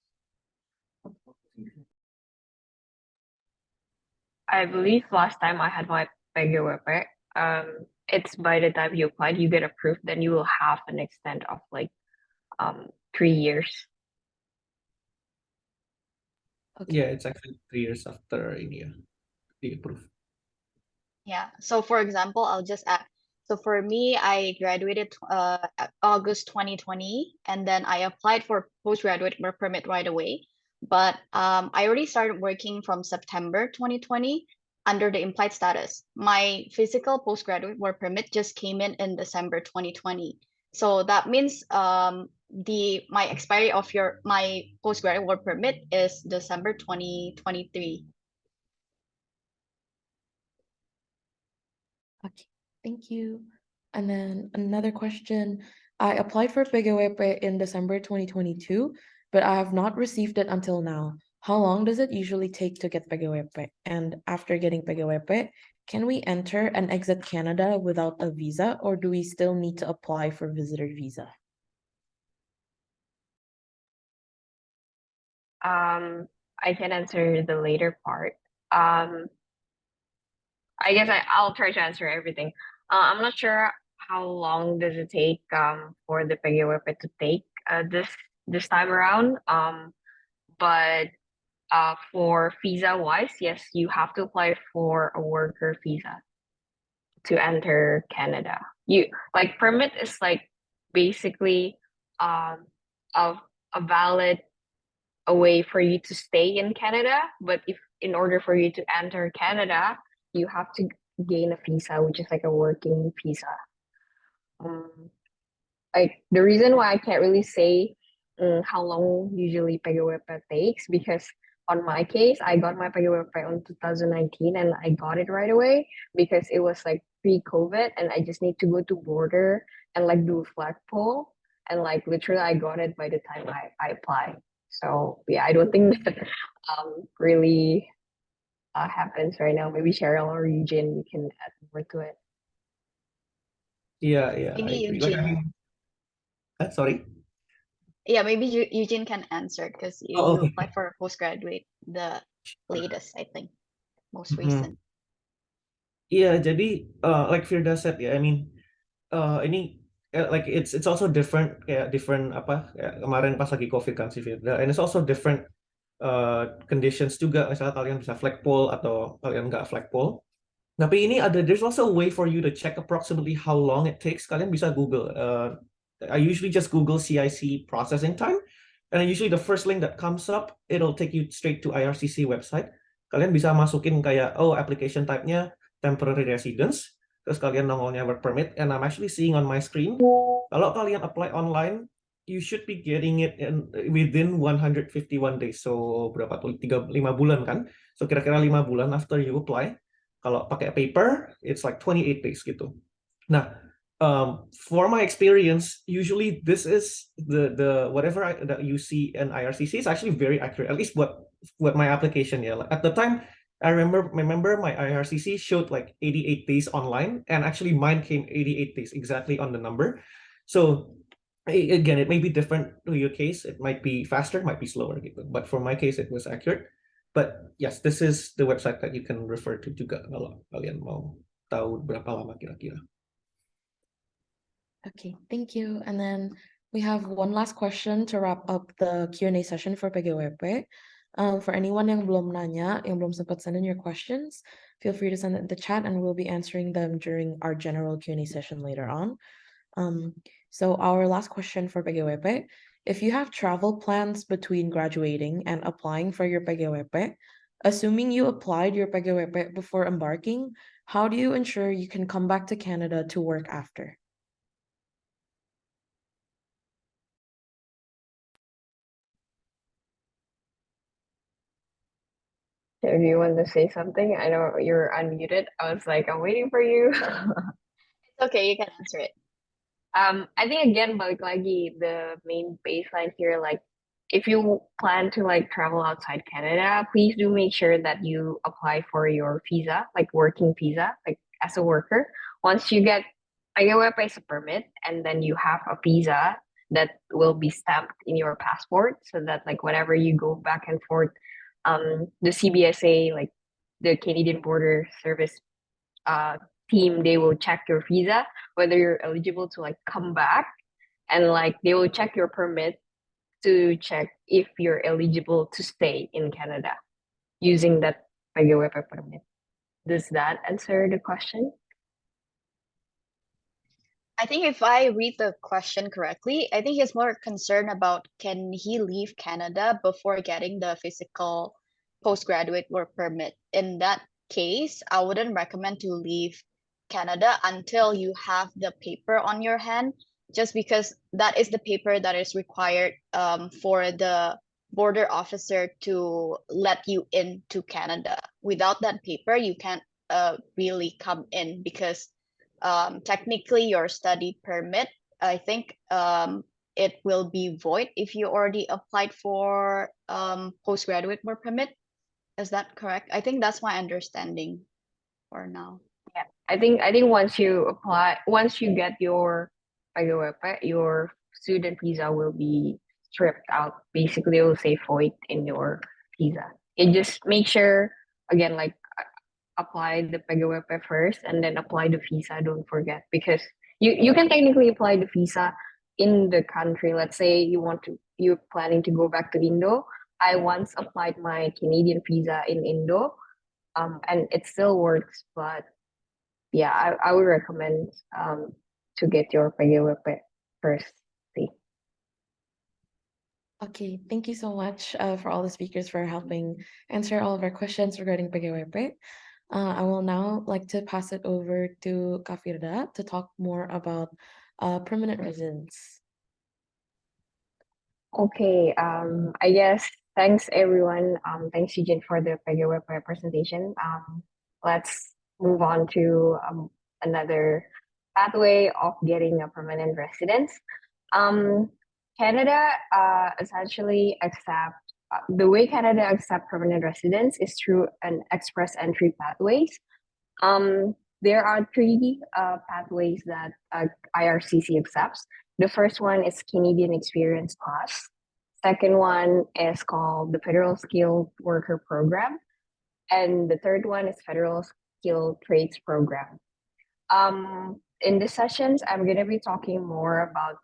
I believe last time I had my PGWP, it's by the time you applied, you get approved, then you will have an extent of like 3 years. Okay. Yeah, it's actually 3 years after India the approved. Yeah. So for example, I'll just add. So for me, I graduated August 2020, and then I applied for postgraduate work permit right away. But I already started working from September 2020 under the implied status. My physical postgraduate work permit just came in December 2020. So that means my expiry of my postgraduate work permit is December 2023. Okay, thank you. And then another question. I applied for PGWP in December 2022, but I have not received it until now. How long does it usually take to get PGWP? And after getting PGWP, can we enter and exit Canada without a visa, or do we still need to apply for visitor visa? I can answer the later part. I guess I'll try to answer everything. I'm not sure how long does it take for the PGWP to take this time around. But for visa wise, yes, you have to apply for a worker visa to enter Canada. You like permit is like basically um a valid a way for you to stay in Canada, but if in order for you to enter Canada, you have to gain a visa, which is like a working visa. Like the reason why I can't really say how long usually PGWP takes, because on my case, I got my PGWP in 2019 and I got it right away because it was like pre-COVID and I just need to go to border and like do a flagpole, and like literally I got it by the time I applied. So yeah, I don't think that really happens right now. Maybe Cheryl or Eugene, you can add more to it. Yeah, I Maybe agree. Like, I Eugene. mean, sorry. Yeah, maybe Eugene can answer because you Oh, okay. applied for a postgraduate, the latest, I think, most Mhm. recent. Iya, jadi like Firda said ya, I mean ini like it's also different, kayak different apa kayak kemarin pas lagi COVID kan si Firda, and it's also different conditions juga. Misalnya kalian bisa flagpole atau kalian nggak flagpole. Tapi ini there's also a way for you to check approximately how long it takes. Kalian bisa Google. I usually just Google CIC processing time, and usually the first link that comes up, it'll take you straight to IRCC website. Kalian bisa masukin kayak application type-nya temporary residence, terus kalian nongolnya work permit, and I'm actually seeing on my screen, kalau kalian apply online, you should be getting it within 151 days. So berapa tuh? 5 bulan kan? So kira-kira 5 bulan after you apply. Kalau pakai paper, it's like 28 days gitu. Nah, for my experience, usually this is the whatever that you see in IRCC is actually very accurate. At least what my application, yeah. Like at the time, I remember my IRCC showed like 88 days online, and actually mine came 88 days exactly on the number. So Again, it may be different to your case. It might be faster, might be slower gitu. But for my case, it was accurate. But yes, this is the website that you can refer to juga kalau kalian mau tahu berapa lama kira-kira. Okay, thank you. And then we have one last question to wrap up the Q&A session for PGWP. For anyone yang belum nanya, yang belum sempat send in your questions, feel free to send it in the chat and we'll be answering them during our general Q&A session later on. So our last question for PGWP, if you have travel plans between graduating and applying for your PGWP, assuming you applied your PGWP before embarking, how do you ensure you can come back to Canada to work after? So do you want to say something? I know you're unmuted. I was like, I'm waiting for you. It's okay, you can answer it. I think again, balik lagi, the main baseline here, like if you plan to like travel outside Canada, please do make sure that you apply for your visa, like working visa, like as a worker. Once you get a workplace permit, and then you have a visa that will be stamped in your passport, so that like whenever you go back and forth, the CBSA, like the Canadian Border Service, team, they will check your visa, whether you're eligible to like come back, and like they will check your permit to check if you're eligible to stay in Canada using that PGWP permit. Does that answer the question? I think if I read the question correctly, I think he's more concerned about can he leave Canada before getting the physical postgraduate work permit. In that case, I wouldn't recommend to leave Canada until you have the paper on your hand, just because that is the paper that is required for the border officer to let you into Canada. Without that paper, you can't really come in, because technically your study permit, I think it will be void if you already applied for postgraduate work permit. Is that correct? I think that's my understanding for now. Yeah, I think once you apply, once you get your PGWP, your student visa will be stripped out. Basically, it will say void in your visa. And just make sure again, like apply the PGWP first and then apply the visa. Don't forget, because you can technically apply the visa in the country. Let's say you're planning to go back to Indo. I once applied my Canadian visa in Indo, and it still works. But yeah, I would recommend to get your PGWP first. See. Okay, thank you so much for all the speakers for helping answer all of our questions regarding PGWP. I will now like to pass it over to Kafirda to talk more about permanent residence. Okay, I guess thanks everyone. Thanks Eugene for the PGWP presentation. Let's move on to another pathway of getting a permanent residence. Canada essentially accept the way Canada accept permanent residence is through an express entry pathways. There are three pathways that IRCC accepts. The first one is Canadian Experience Class. Second one is called the Federal Skilled Worker Program. And the third one is Federal Skilled Trades Program. In the sessions, I'm going to be talking more about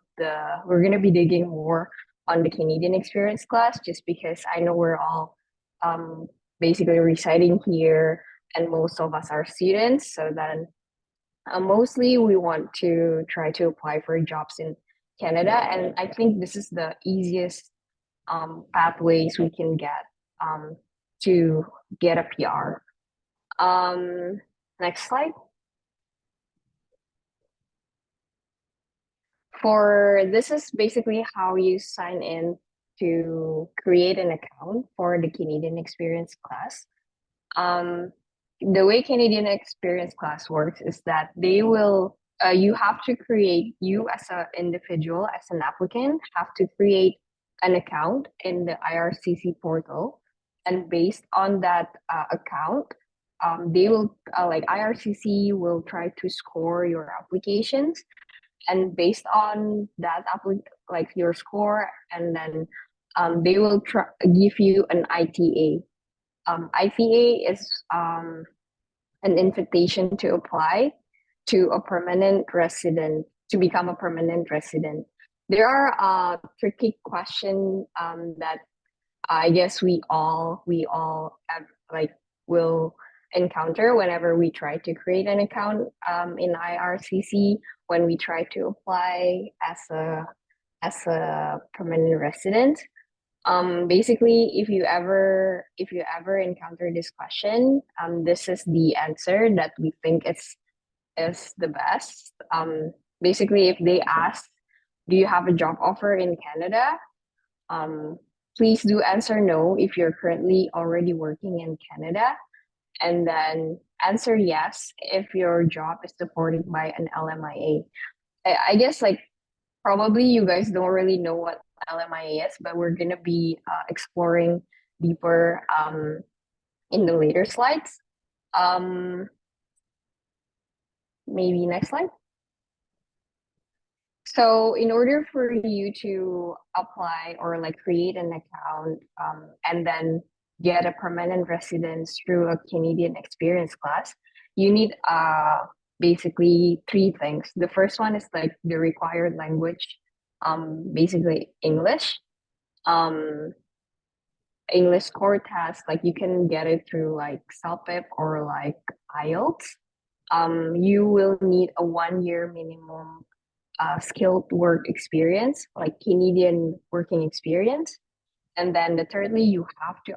we're going to be digging more on the Canadian Experience Class, just because I know we're all basically residing here and most of us are students. So then mostly we want to try to apply for jobs in Canada. And I think this is the easiest pathways we can get to get a PR. Next slide. This is basically how you sign in to create an account for the Canadian Experience Class. The way Canadian Experience Class works is that they will, you have to create, you as an individual, as an applicant, have to create an account in the IRCC portal. And based on that account, they will, like IRCC will try to score your applications. and based on that like your score, and then they will give you an ITA. ITA is an invitation to apply to a permanent resident, to become a permanent resident. There are tricky questions that I guess we all have, like, will encounter whenever we try to create an account in IRCC, when we try to apply as a permanent resident. Basically, if you ever encounter this question, this is the answer that we think is the best. Basically, if they ask, do you have a job offer in Canada? Please do answer no if you're currently already working in Canada, and then answer yes if your job is supported by an LMIA. I guess, like, probably you guys don't really know what LMIA is, but we're gonna be exploring deeper in the later slides. Maybe next slide. So in order for you to apply or like create an account and then get a permanent residence through a Canadian experience class, you need basically 3 things. The first one is like the required language, basically English. English score test, like you can get it through like CELPIP or like IELTS. You will need a 1-year minimum skilled work experience, like Canadian working experience. And then thirdly, you have to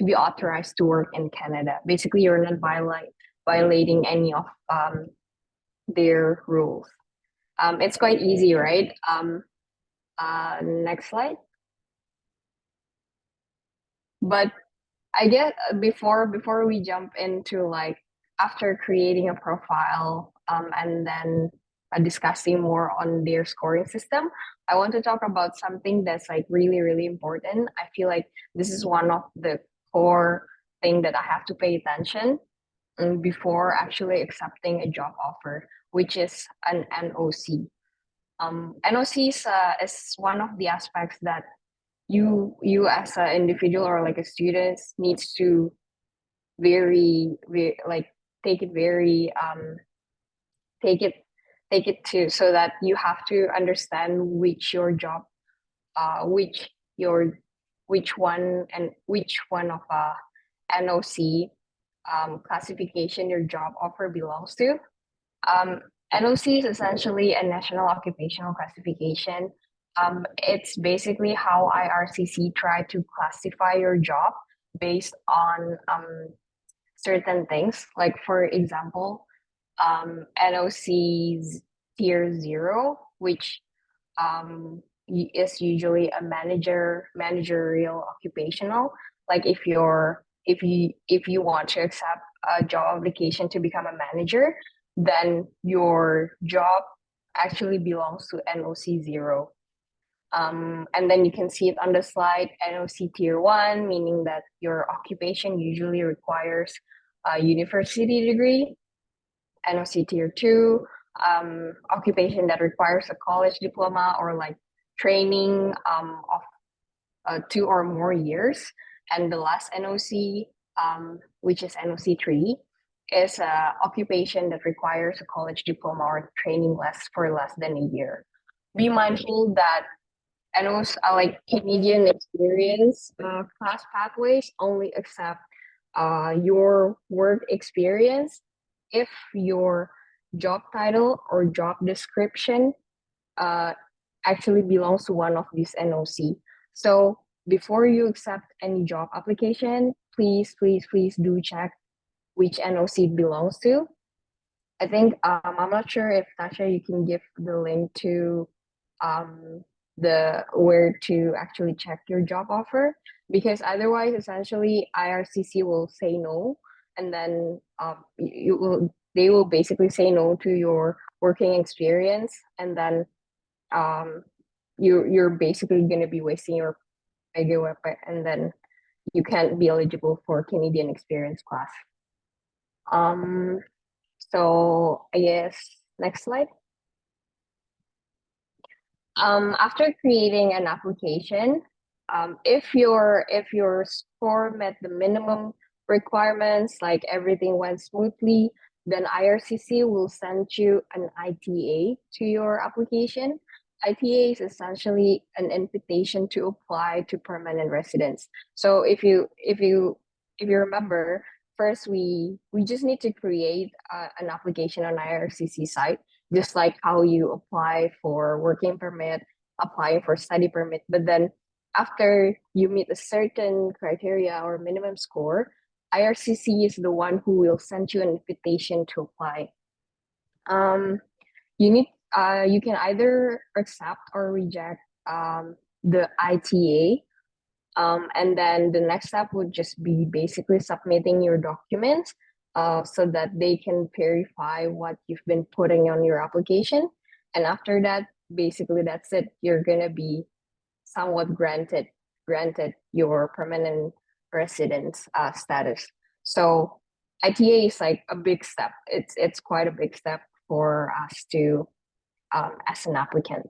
be authorized to work in Canada. Basically, you're not violating any of their rules. It's quite easy, right? Next slide. But I guess before we jump into, like, after creating a profile and then discussing more on their scoring system, I want to talk about something that's like really, really important. I feel like this is one of the core thing that I have to pay attention before actually accepting a job offer, which is an NOC. NOC is one of the aspects that you as an individual or like a student needs to very like take it to, so that you have to understand which one of NOC classification your job offer belongs to. NOC is essentially a national occupational classification. It's basically how IRCC try to classify your job based on certain things. Like, for example, NOC's tier 0, which is usually a managerial occupational. Like, if you want to accept a job application to become a manager, then your job actually belongs to NOC 0. And then you can see it on the slide, NOC tier 1, meaning that your occupation usually requires a university degree. NOC tier 2, occupation that requires a college diploma or like training of 2 or more years. And the last NOC, which is NOC 3, is an occupation that requires a college diploma or training for less than a year. Be mindful that NOs like Canadian experience class pathways only accept your work experience if your job title or job description actually belongs to one of these NOC. So before you accept any job application, please do check which NOC it belongs to. I think I'm not sure if Tasha, you can give the link to the where to actually check your job offer, because otherwise essentially IRCC will say no, and then they will basically say no to your working experience, and then you're basically going to be wasting your PEGWP, and then you can't be eligible for Canadian experience class. So I guess next slide. After creating an application, if your score met the minimum requirements, like everything went smoothly, then IRCC will send you an ITA to your application. ITA is essentially an invitation to apply to permanent residence. So if you remember, first we just need to create an application on IRCC site, just like how you apply for working permit, applying for study permit. But then after you meet a certain criteria or minimum score, IRCC is the one who will send you an invitation to apply. You can either accept or reject the ITA. And then the next step would just be basically submitting your documents so that they can verify what you've been putting on your application. And after that, basically that's it. You're gonna be somewhat granted your permanent residence status. So ITA is like a big step. It's quite a big step for us to as an applicant.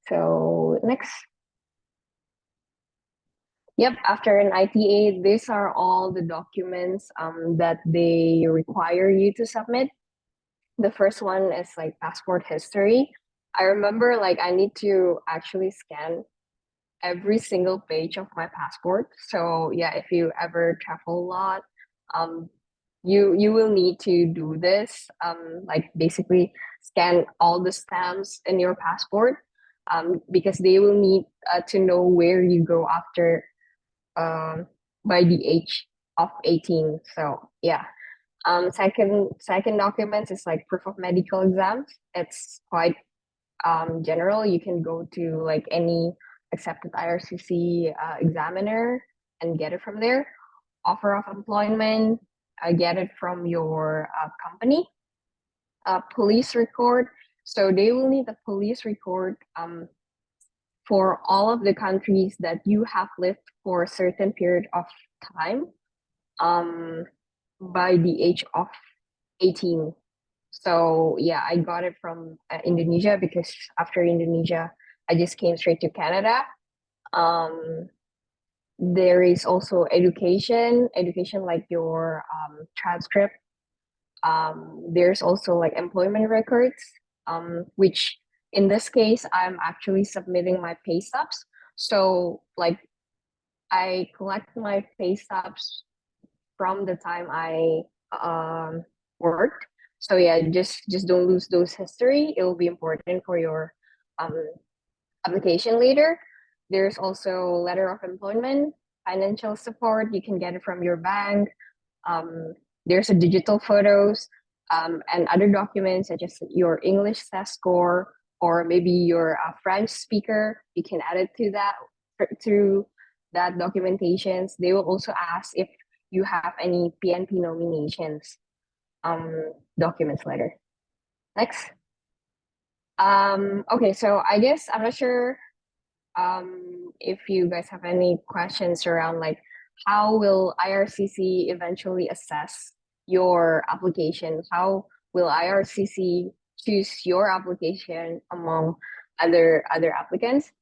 So next. Yep, after an ITA, these are all the documents that they require you to submit. The first one is like passport history. I remember like I need to actually scan every single page of my passport. So yeah, if you ever travel a lot, you will need to do this. Like basically scan all the stamps in your passport, because they will need to know where you go after by the age of 18. So yeah. Second documents is like proof of medical exams. It's quite general. You can go to like any accepted IRCC examiner and get it from there. Offer of employment, get it from your company. Police record. So they will need a police record for all of the countries that you have lived for a certain period of time by the age of 18. So yeah, I got it from Indonesia, because after Indonesia, I just came straight to Canada. There is also education like your transcript. There's also like employment records, which in this case, I'm actually submitting my pay stubs. So like I collect my pay stubs from the time I worked. So yeah, just don't lose those history. It will be important for your um, application later. There's also letter of employment, financial support. You can get it from your bank. There's a digital photos and other documents such as your English test score, or maybe you're a French speaker. You can add it to that through that documentations. They will also ask if you have any PNP nominations documents later. Next. Okay, so I guess I'm not sure if you guys have any questions around like how will IRCC eventually assess your application? How will IRCC choose your application among other applicants?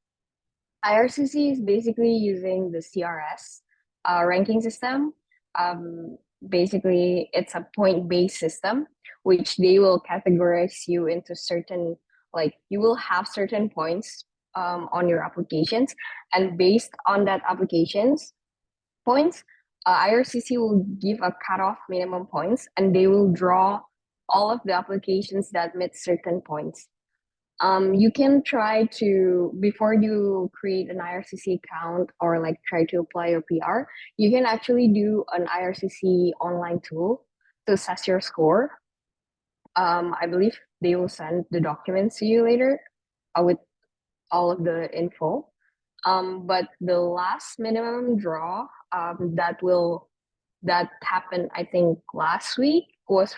IRCC is basically using the CRS ranking system. Basically, it's a point-based system, which they will categorize you into certain, like you will have certain points on your applications, and based on that applications points, IRCC will give a cutoff minimum points, and they will draw all of the applications that meet certain points. You can try to, before you create an IRCC account or like try to apply your PR, you can actually do an IRCC online tool to assess your score. I believe they will send the documents to you later with all of the info. But the last minimum draw that happened, I think last week, was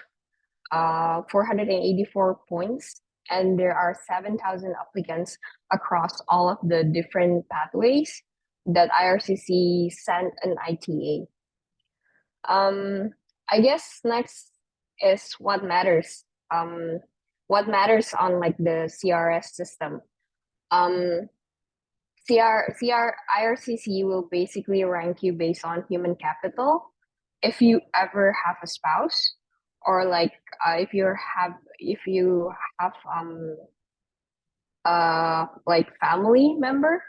484 points, and there are 7,000 applicants across all of the different pathways that IRCC sent an ITA. I guess next is what matters. what matters on like the CRS system. IRCC will basically rank you based on human capital. If you ever have a spouse, or like if you have like family member,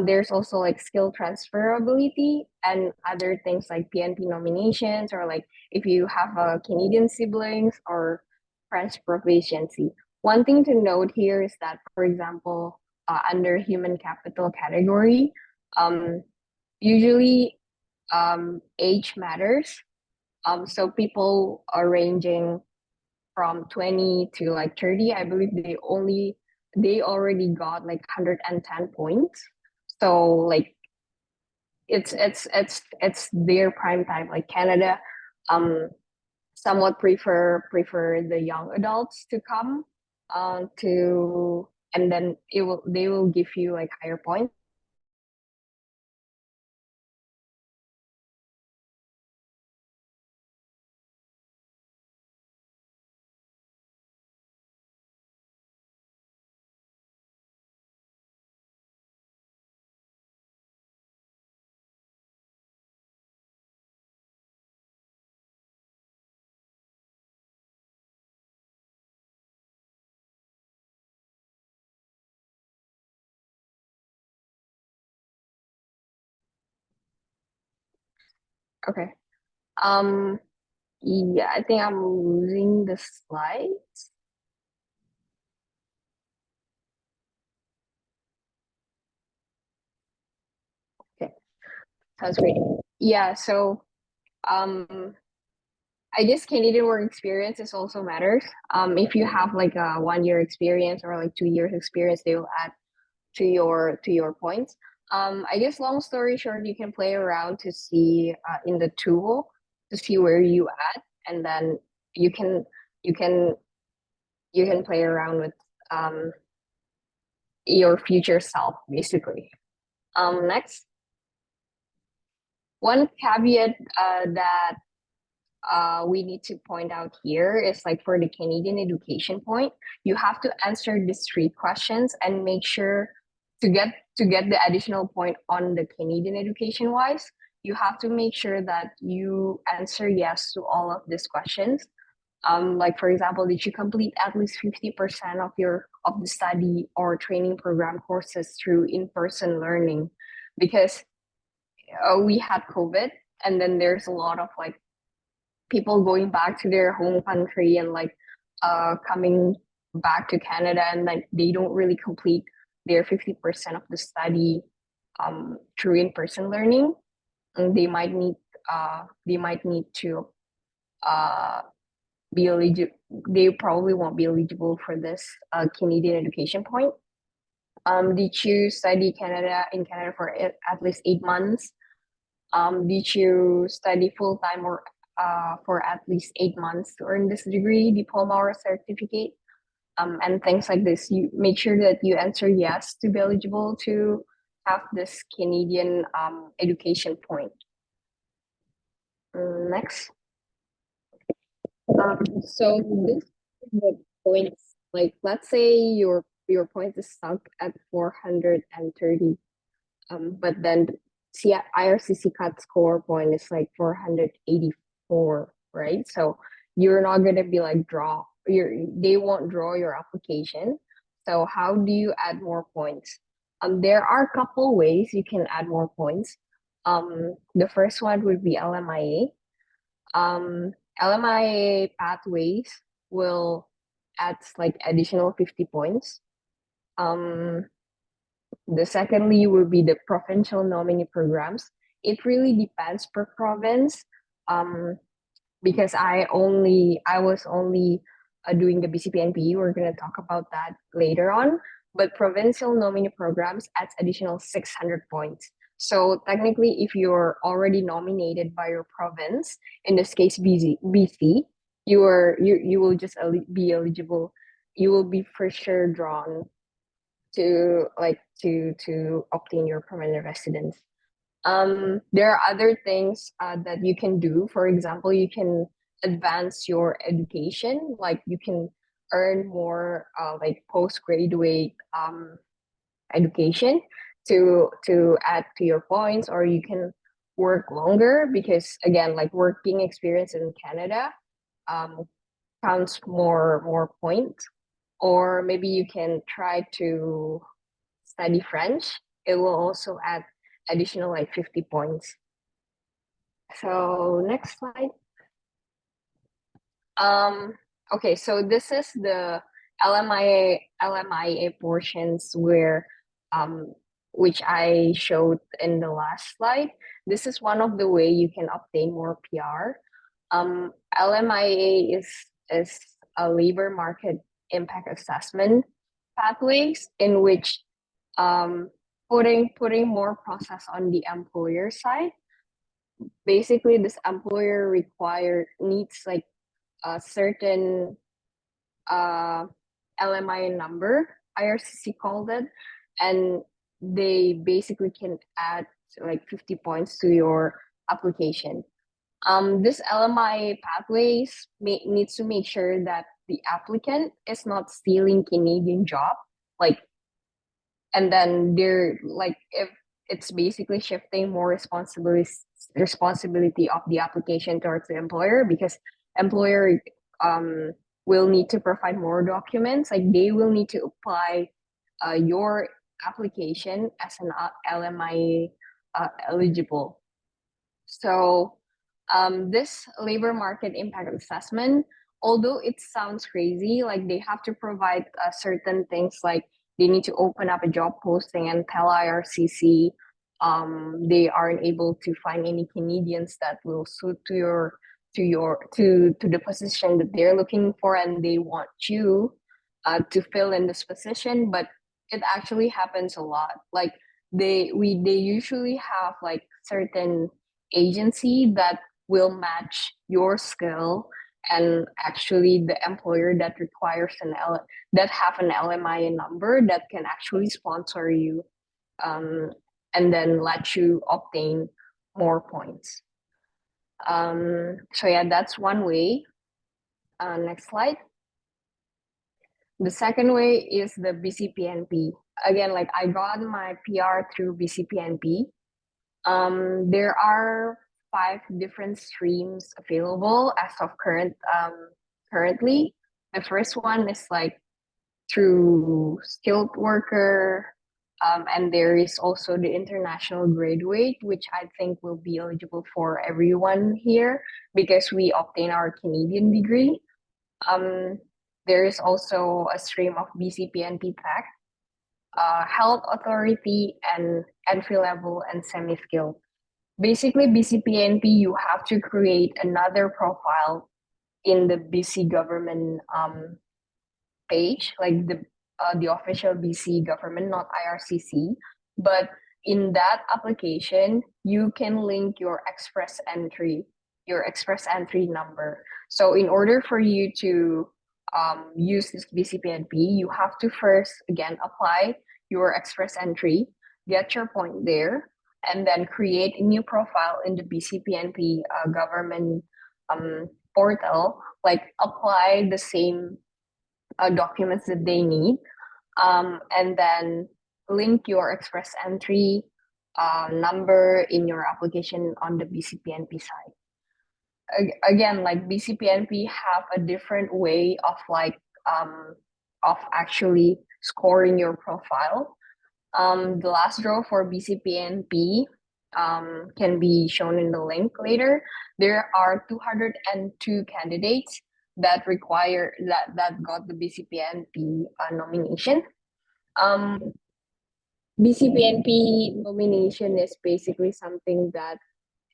there's also like skill transferability and other things like PNP nominations, or like if you have Canadian siblings or French proficiency. One thing to note here is that, for example, under human capital category, usually age matters. So people are ranging from 20 to like 30. I believe they already got like 110 points. So like it's their prime time. Like Canada somewhat prefer the young adults to come to, and then they will give you like higher points. Okay. Yeah, I think I'm losing the slides. Okay, sounds great. Yeah, so I guess Canadian work experience is also matters. If you have like a 1 year experience or like 2 years experience, they will add to your points. I guess long story short, you can play around to see in the tool to see where you at, and then you can you can play around with your future self, basically. Next, one caveat that we need to point out here is like for the Canadian education point, you have to answer these 3 questions and make sure to get the additional point on the Canadian education wise, you have to make sure that you answer yes to all of these questions. Like for example, did you complete at least 50% of the study or training program courses through in-person learning? Because we had COVID, and then there's a lot of like people going back to their home country and like coming back to Canada, and like they don't really complete their 50% of the study through in-person learning, and they might need to be eligible. They probably won't be eligible for this Canadian education point. Did you study in Canada for at least 8 months? Did you study full-time or for at least 8 months to earn this degree, diploma, or certificate? And things like this. You make sure that you answer yes to be eligible to have this Canadian education point. Next. So this is the points, like let's say your point is stuck at 430, but then IRCC cut score point is like 484, right? So you're not gonna be like they won't draw your application. So how do you add more points? There are a couple ways you can add more points. The first one would be LMIA. LMIA pathways will add like additional 50 points. The secondly will be the provincial nominee programs. It really depends per province. Because I was only doing the BCPNP. We're gonna talk about that later on. But provincial nominee programs adds additional 600 points. So technically, if you're already nominated by your province, in this case BC, you will just be eligible. You will be for sure drawn to obtain your permanent residence. There are other things that you can do. For example, you can advance your education. Like you can earn more like postgraduate education to add to your points, or you can work longer because again, like working experience in Canada counts more points. Or maybe you can try to study French. It will also add additional like 50 points. So next slide. Okay, so this is the LMIA portions where which I showed in the last slide. This is one of the way you can obtain more PR. LMIA is a labor market impact assessment pathways in which putting more process on the employer side. Basically, this employer needs like a certain LMI number, IRCC called it, and they basically can add like 50 points to your application. This LMI pathways needs to make sure that the applicant is not stealing Canadian job, like, and then they're like, if it's basically shifting more responsibility of the application towards the employer, because employer will need to provide more documents, like they will need to apply your application as an LMI eligible. So this labor market impact assessment, although it sounds crazy, like they have to provide certain things, like they need to open up a job posting and tell IRCC they aren't able to find any Canadians that will suit to the position that they're looking for, and they want you to fill in this position. But it actually happens a lot. Like they usually have like certain agency that will match your skill, and actually the employer that requires that have an LMIA number that can actually sponsor you and then let you obtain more points. So yeah, that's one way. Next slide. The second way is the BCPNP. Again, like I got my PR through BCPNP. There are 5 different streams available as of currently. The first one is like through skilled worker, and there is also the international graduate, which I think will be eligible for everyone here because we obtain our Canadian degree. There is also a stream of BCPNP Tech, Health Authority, and entry level and semi-skilled. Basically, BCPNP, you have to create another profile in the BC government page, like the official BC government, not IRCC. But in that application, you can link your express entry number. So in order for you to use this BCPNP, you have to first, again, apply your express entry, get your point there, and then create a new profile in the BCPNP government portal, like apply the same documents that they need, and then link your express entry number in your application on the BCPNP side. Again, like BCPNP have a different way of like of actually scoring your profile. The last draw for BCPNP can be shown in the link later. There are 202 candidates that got the BCPNP nomination. BCPNP nomination is basically something that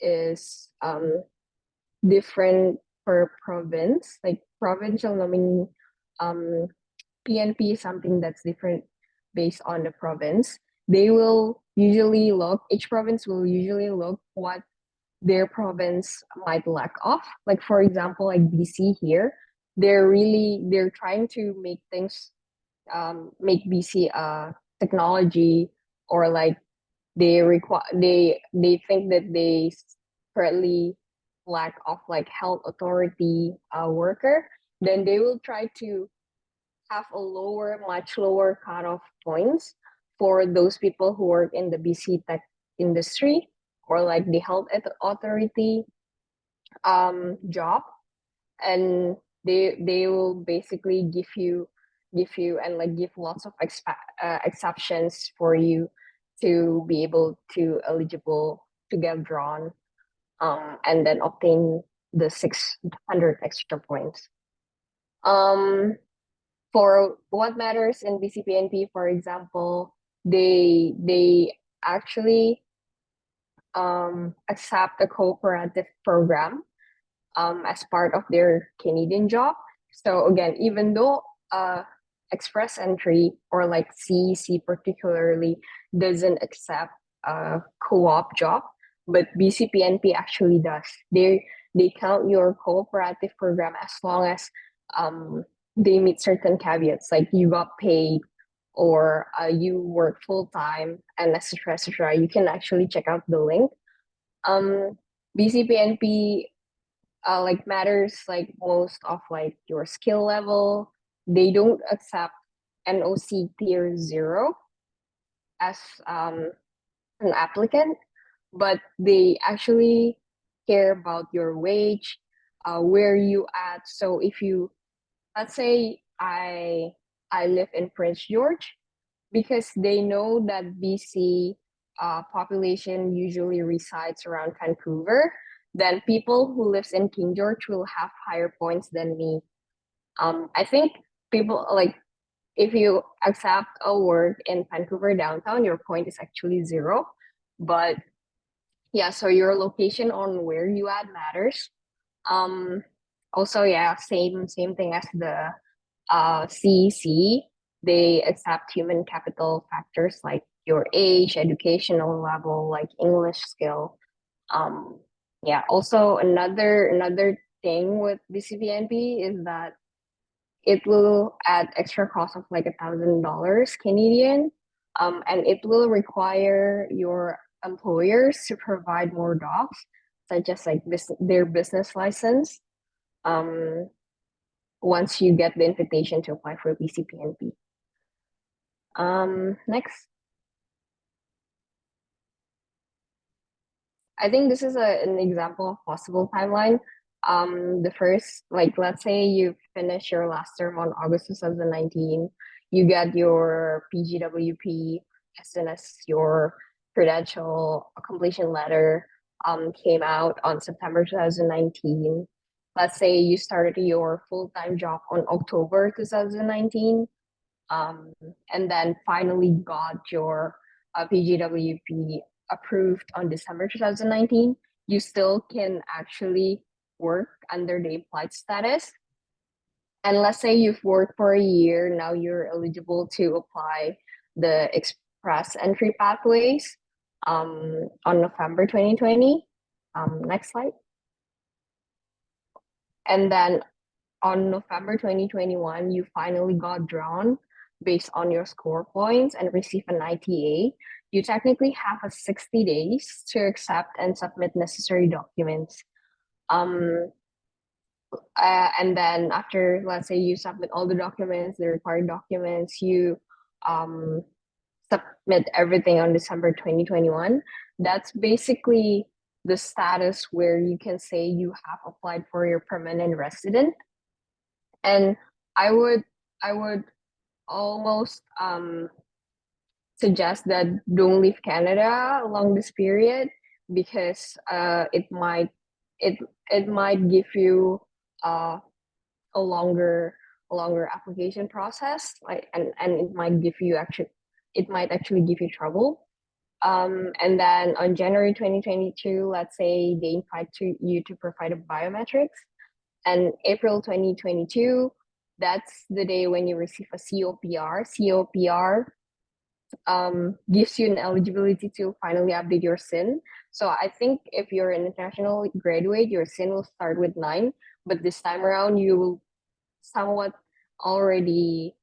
is different per province. Like provincial nominee PNP is something that's different based on the province. They will usually look, each province will usually look what their province might lack of. Like for example, like BC here, they're trying to make things, make BC technology, or like they think that they currently lack of like health authority worker. Then they will try to have a much lower cutoff points for those people who work in the BC tech industry or like the health authority job, and they will basically give you and like give lots of exceptions for you to be able to eligible to get drawn and then obtain the 600 extra points. For what matters in BCPNP, for example, they actually accept a cooperative program as part of their Canadian job. So again, even though express entry or like CEC particularly doesn't accept a co-op job, but BCPNP actually does. They count your cooperative program as long as they meet certain caveats, like you got paid or you work full time, and etc. etc. You can actually check out the link. BCPNP like matters like most of like your skill level. They don't accept NOC tier 0 as an applicant, but they actually care about your wage, where you at. So if you, let's say I live in Prince George, because they know that BC population usually resides around Vancouver, then people who lives in King George will have higher points than me. I think people like, if you accept a work in Vancouver downtown, your point is actually 0. But yeah, so your location on where you at matters. Also, yeah, same thing as the CEC. They accept human capital factors like your age, educational level, like English skill. Yeah, also another thing with BCPNP is that it will add extra cost of like $1,000 Canadian, and it will require your employers to provide more docs, such as like their business license, once you get the invitation to apply for BCPNP. Next. I think this is an example of possible timeline. The first, like, let's say you finish your last term on August 2019, you get your PGWP as soon as your credential completion letter came out on September 2019. Let's say you started your full-time job on October 2019, and then finally got your PGWP approved on December 2019, you still can actually work under the implied status. And let's say you've worked for a year, now you're eligible to apply the express entry pathways on November 2020. Next slide. And then on November 2021, you finally got drawn based on your score points and receive an ITA. You technically have a 60 days to accept and submit necessary documents. And then after, let's say you submit all the documents, the required documents, you submit everything on December 2021. That's basically the status where you can say you have applied for your permanent resident. And I would almost suggest that don't leave Canada along this period, because it might give you a longer application process, like, and it might actually give you trouble. And then on January 2022, let's say they invite you to provide a biometrics, and April 2022, that's the day when you receive a COPR. COPR gives you an eligibility to finally update your SIN. So I think if you're an international graduate, your SIN will start with 9, but this time around you will somewhat already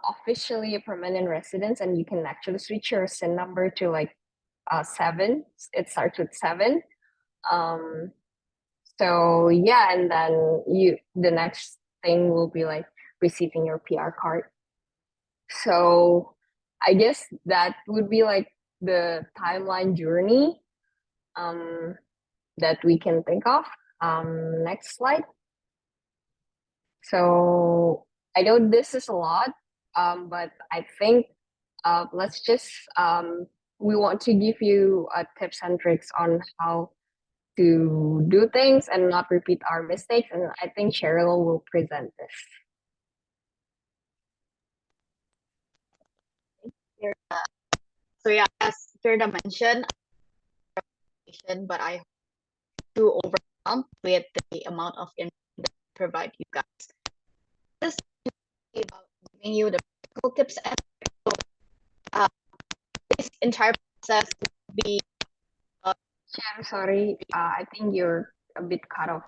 officially a permanent resident, and you can actually switch your SIN number to like 7. It starts with 7. So yeah, and then the next thing will be like receiving your PR card. So I guess that would be like the timeline journey that we can think of. Next slide. So I know this is a lot, but I think let's just we want to give you tips and tricks on how to do things and not repeat our mistakes. And I think Cheryl will present this. So yeah, as Firda mentioned, but I hope to overcome with the amount of information that I provide you guys. This is about giving you the practical tips and this entire process will be. I'm sorry, I think you're a bit cut off.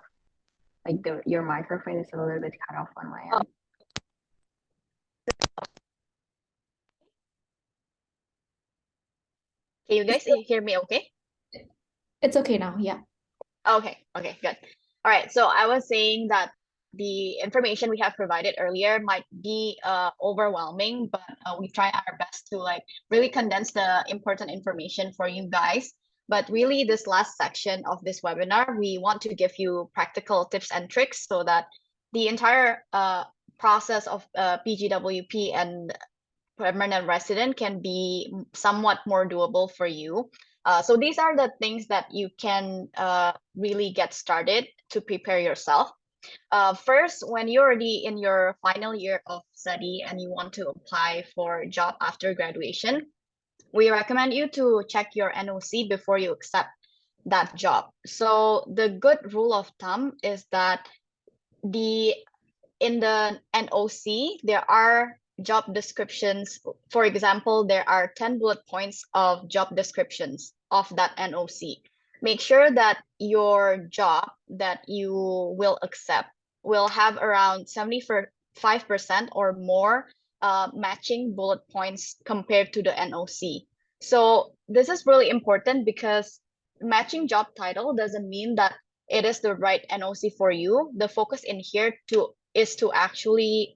Like your microphone is a little bit cut off on my end. Can you guys hear me okay? It's okay now, yeah. Okay, good. All right, so I was saying that the information we have provided earlier might be overwhelming, but we try our best to like really condense the important information for you guys. But really, this last section of this webinar, we want to give you practical tips and tricks so that the entire process of PGWP and permanent resident can be somewhat more doable for you. So these are the things that you can really get started to prepare yourself. First, when you're already in your final year of study and you want to apply for a job after graduation, we recommend you to check your NOC before you accept that job. So the good rule of thumb is that in the NOC, there are job descriptions. For example, there are 10 bullet points of job descriptions of that NOC. Make sure that your job that you will accept will have around 75% or more matching bullet points compared to the NOC. So this is really important because matching job title doesn't mean that it is the right NOC for you. The focus in here is to actually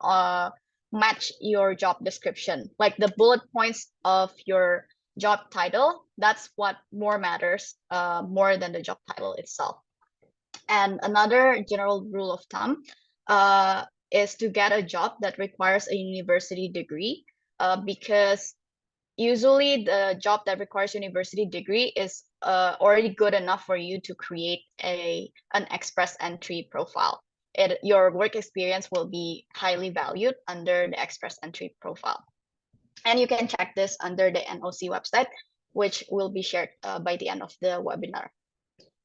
match your job description. Like the bullet points of your job title, that's what more matters more than the job title itself. And another general rule of thumb is to get a job that requires a university degree because usually the job that requires university degree is already good enough for you to create an express entry profile. Your work experience will be highly valued under the express entry profile. And you can check this under the NOC website, which will be shared by the end of the webinar.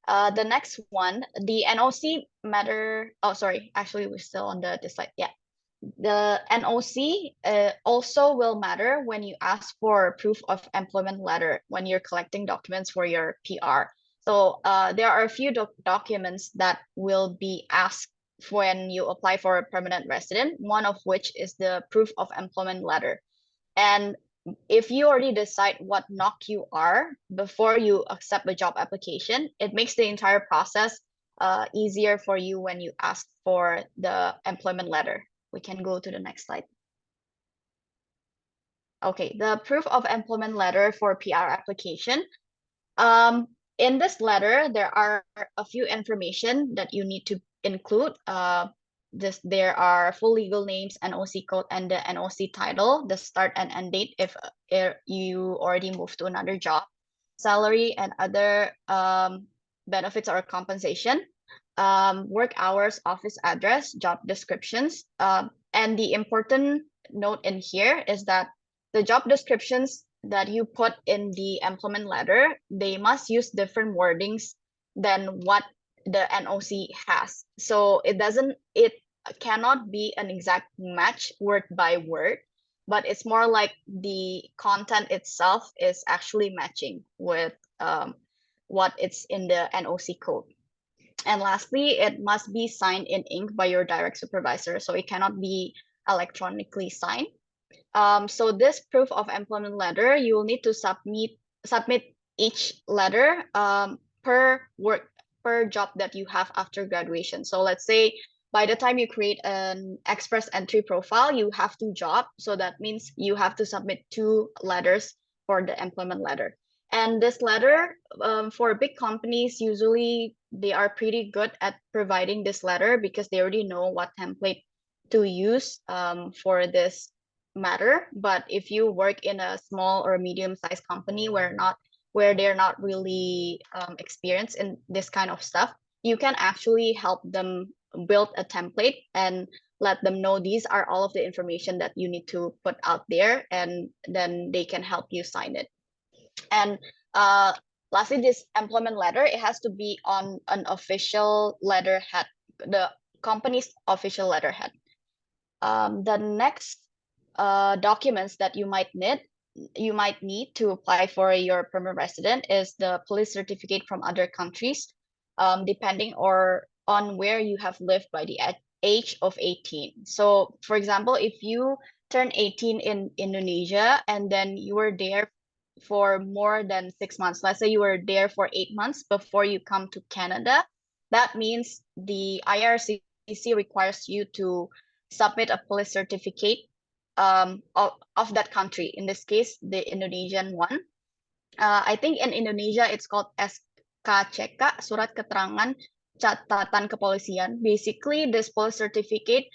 The next one, the NOC matter. Oh, sorry, actually we're still on this slide. Yeah. The NOC also will matter when you ask for proof of employment letter when you're collecting documents for your PR. So there are a few documents that will be asked when you apply for a permanent resident, one of which is the proof of employment letter. And if you already decide what NOC you are before you accept a job application, it makes the entire process easier for you when you ask for the employment letter. We can go to the next slide. Okay, the proof of employment letter for PR application. In this letter, there are a few information that you need to include. There are full legal names, NOC code, and the NOC title, the start and end date if you already moved to another job, salary and other benefits or compensation, work hours, office address, job descriptions. And the important note in here is that the job descriptions that you put in the employment letter, they must use different wordings than what the NOC has. So it cannot be an exact match word by word, but it's more like the content itself is actually matching with what it's in the NOC code. And lastly, it must be signed in ink by your direct supervisor, so it cannot be electronically signed. So this proof of employment letter, you will need to submit each letter per job that you have after graduation. So let's say by the time you create an express entry profile, you have 2 jobs. So that means you have to submit 2 letters for the employment letter. And this letter, for big companies, usually they are pretty good at providing this letter because they already know what template to use for this matter. But if you work in a small or medium-sized company where they're not really experienced in this kind of stuff, you can actually help them build a template and let them know these are all of the information that you need to put out there, and then they can help you sign it. And lastly, this employment letter, it has to be on an official letterhead, the company's official letterhead. The next documents that you might need to apply for your permanent resident is the police certificate from other countries, depending on where you have lived by the age of 18. So for example, if you turn 18 in Indonesia and then you were there for more than 6 months, let's say you were there for 8 months before you come to Canada, that means the IRCC requires you to submit a police certificate of that country, in this case the Indonesian one. I think in Indonesia it's called SKCK, Surat Keterangan Catatan Kepolisian. Basically, this police certificate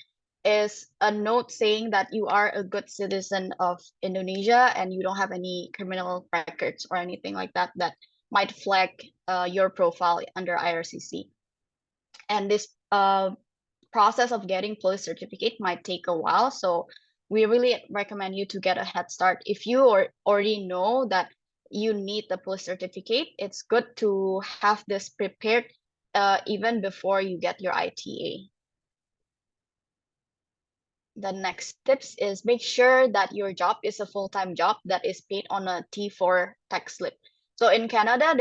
is a note saying that you are a good citizen of Indonesia and you don't have any criminal records or anything like that that might flag your profile under IRCC. And this process of getting police certificate might take a while, so we really recommend you to get a head start. If you already know that you need the police certificate, it's good to have this prepared even before you get your ITA. The next tips is make sure that your job is a full-time job that is paid on a T4 tax slip. So in Canada,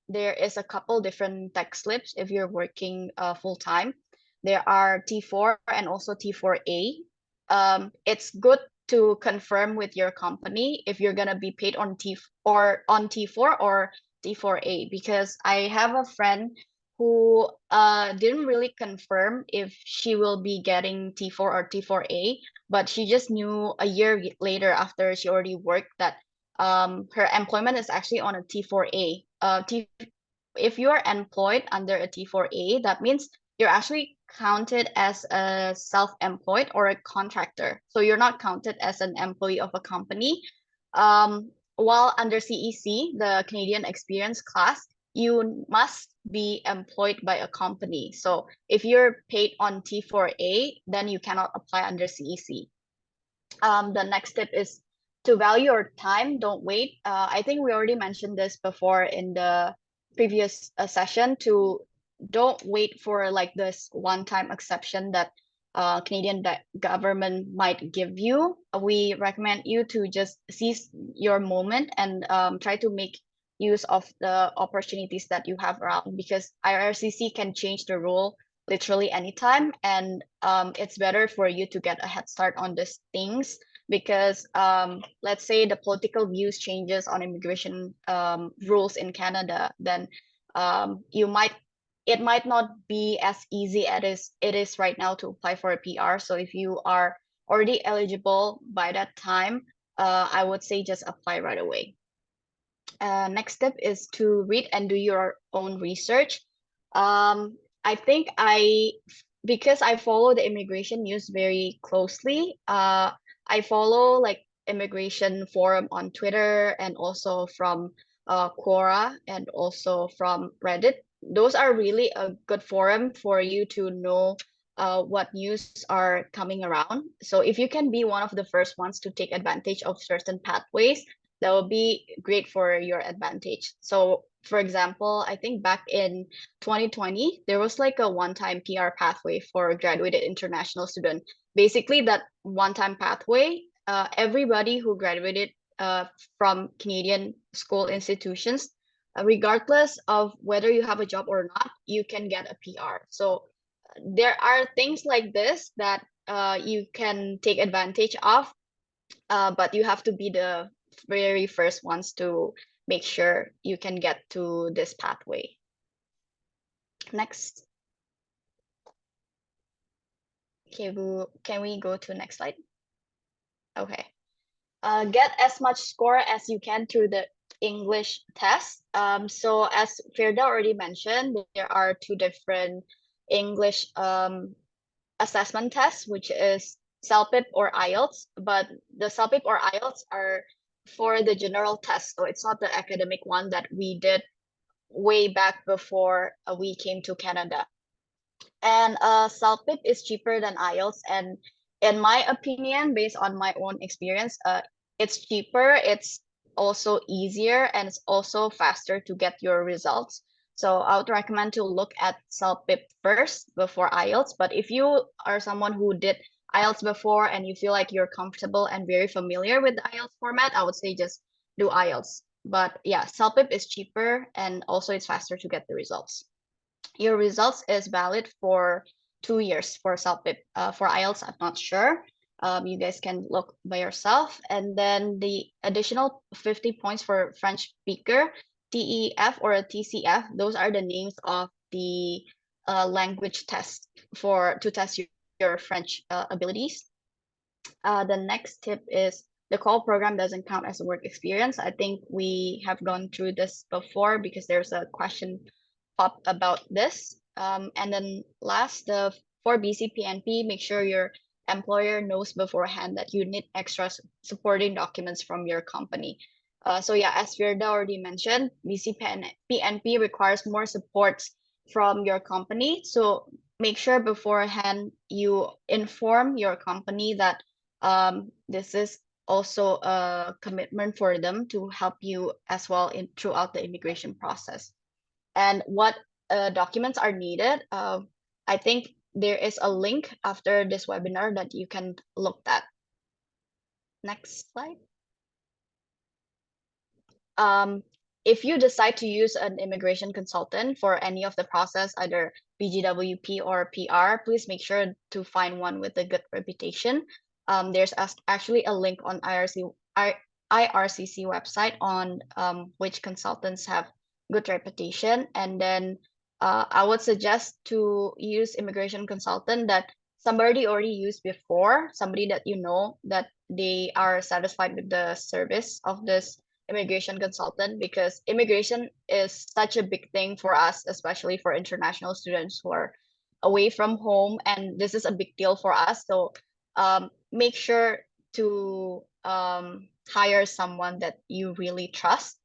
there is a couple different tax slips if you're working full-time. There are T4 and also T4A. It's good to confirm with your company if you're gonna be paid on T4 or T4A, because I have a friend who didn't really confirm if she will be getting T4 or T4A, but she just knew a year later after she already worked that her employment is actually on a T4A. If you are employed under a T4A, that means you're actually counted as a self-employed or a contractor. So you're not counted as an employee of a company. While under CEC, the Canadian Experience class, you must be employed by a company. So if you're paid on T4A, then you cannot apply under CEC. The next tip is to value your time. Don't wait. I think we already mentioned this before in the previous session, to don't wait for like this one-time exception that Canadian government might give you. We recommend you to just seize your moment and try to make use of the opportunities that you have around, because IRCC can change the rule literally anytime, and it's better for you to get a head start on these things, because let's say the political views changes on immigration rules in Canada, then it might not be as easy as it is right now to apply for a PR. So if you are already eligible by that time, I would say just apply right away. Next step is to read and do your own research. I think because I follow the immigration news very closely, I follow like immigration forum on Twitter and also from Quora and also from Reddit. Those are really a good forum for you to know what news are coming around. So if you can be one of the first ones to take advantage of certain pathways, that will be great for your advantage. So for example, I think back in 2020, there was like a one-time PR pathway for graduated international student. Basically that one-time pathway, everybody who graduated from Canadian school institutions, regardless of whether you have a job or not, you can get a PR. So there are things like this that you can take advantage of, but you have to be the very first ones to make sure you can get to this pathway. Next. Okay, can we go to next slide? Okay. Get as much score as you can through the English test. So as Firda already mentioned, there are two different English assessment tests, which is CELPIP or IELTS, but the CELPIP or IELTS are for the general test, so it's not the academic one that we did way back before we came to Canada. And CELPIP is cheaper than IELTS, and in my opinion, based on my own experience, it's cheaper, it's also easier, and it's also faster to get your results. So I would recommend to look at CELPIP first before IELTS. But if you are someone who did IELTS before and you feel like you're comfortable and very familiar with the IELTS format, I would say just do IELTS. But yeah, CELPIP is cheaper and also it's faster to get the results. Your results is valid for 2 years for CELPIP. For IELTS, I'm not sure. You guys can look by yourself. And then the additional 50 points for French speaker, TEF or a TCF, those are the names of the language test to test your French abilities. The next tip is the call program doesn't count as a work experience. I think we have gone through this before because there's a question pop about this. And then last, for BCPNP, make sure your employer knows beforehand that you need extra supporting documents from your company. So yeah, as Virda already mentioned, BCPNP requires more support from your company. So make sure beforehand you inform your company that this is also a commitment for them to help you as well throughout the immigration process. And what documents are needed, I think there is a link after this webinar that you can look at. Next slide. If you decide to use an immigration consultant for any of the process, either BGWP or PR, please make sure to find one with a good reputation. There's actually a link on IRCC website on which consultants have good reputation. And then I would suggest to use immigration consultant that somebody already used before, somebody that you know that they are satisfied with the service of this immigration consultant, because immigration is such a big thing for us, especially for international students who are away from home, and this is a big deal for us. So make sure to hire someone that you really trust.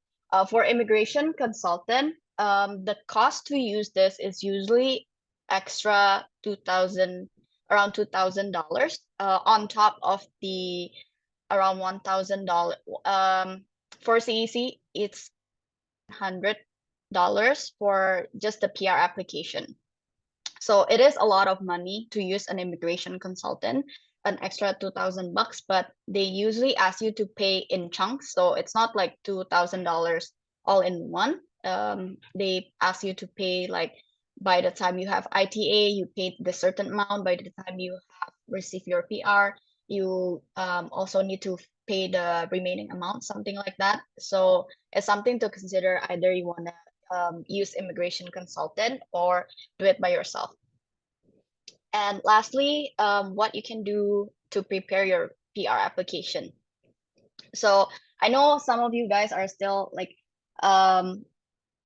For immigration consultant, the cost to use this is usually extra around $2,000 on top of the around $1,000. For CEC, it's $100 for just the PR application. So it is a lot of money to use an immigration consultant, an extra $2,000, but they usually ask you to pay in chunks. So it's not like $2,000 all in one. They ask you to pay like by the time you have ITA, you paid the certain amount. By the time you have received your PR, you also need to pay the remaining amount, something like that. So it's something to consider. Either you want to use immigration consultant or do it by yourself. And lastly, what you can do to prepare your PR application. So I know some of you guys are still like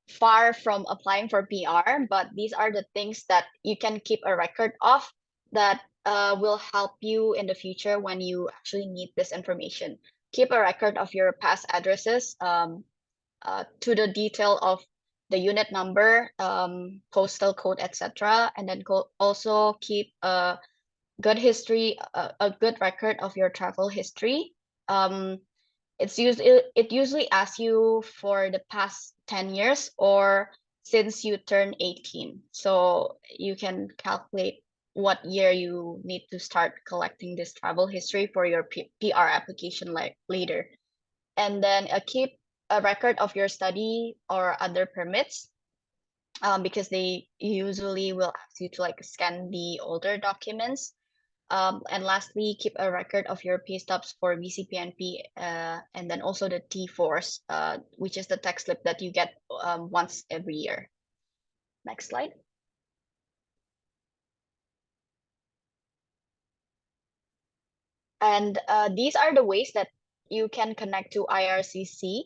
far from applying for PR, but these are the things that you can keep a record of that will help you in the future when you actually need this information. Keep a record of your past addresses to the detail of the unit number, postal code, etc. And then also keep a good history, a good record of your travel history. It usually asks you for the past 10 years or since you turn 18. So you can calculate what year you need to start collecting this travel history for your PR application later. And then keep a record of your study or other permits, because they usually will ask you to like scan the older documents. And lastly, keep a record of your pay stubs for VCPNP, and then also the T4s, which is the tax slip that you get once every year. Next slide. And these are the ways that you can connect to IRCC.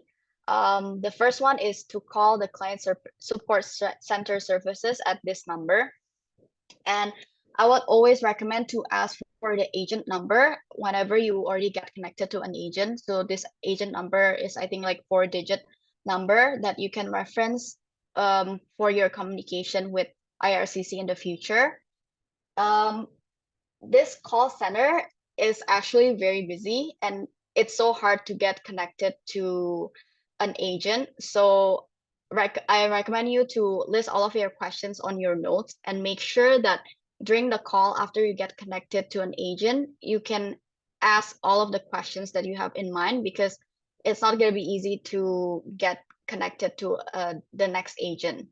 The first one is to call the client support center services at this number. And I would always recommend to ask for the agent number whenever you already get connected to an agent. So this agent number is, I think, like 4-digit number that you can reference for your communication with IRCC in the future. This call center is actually very busy, and it's so hard to get connected to an agent. So I recommend you to list all of your questions on your notes and make sure that during the call, after you get connected to an agent, you can ask all of the questions that you have in mind, because it's not going to be easy to get connected to the next agent.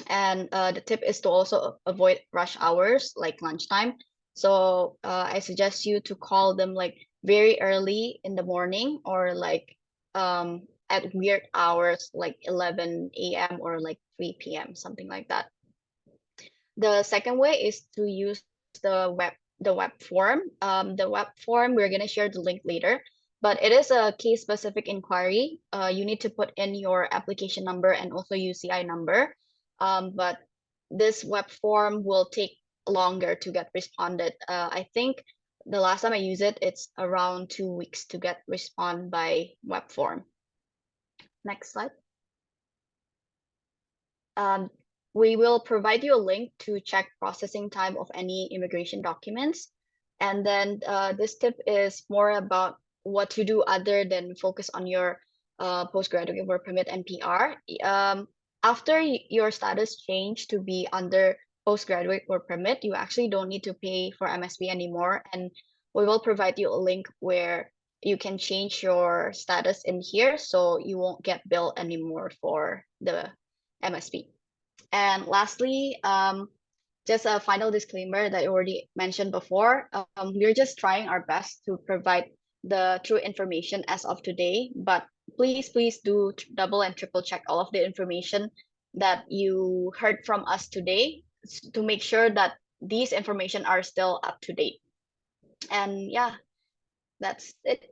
And the tip is to also avoid rush hours like lunchtime. So I suggest you to call them like very early in the morning, or like at weird hours like 11 a.m. or like 3 p.m., something like that. The second way is to use the web form. The web form, we're going to share the link later, but it is a case specific inquiry. You need to put in your application number and also UCI number. But this web form will take longer to get responded. I think the last time I used it, it's around 2 weeks to get respond by web form. Next slide. We will provide you a link to check processing time of any immigration documents. And then this tip is more about what to do other than focus on your postgraduate work permit and PR. After your status changed to be under postgraduate work permit, you actually don't need to pay for MSP anymore. And we will provide you a link where you can change your status in here, so you won't get billed anymore for the MSP. And lastly, just a final disclaimer that I already mentioned before. We're just trying our best to provide the true information as of today, but please do double and triple check all of the information that you heard from us today to make sure that these information are still up to date. And yeah, that's it.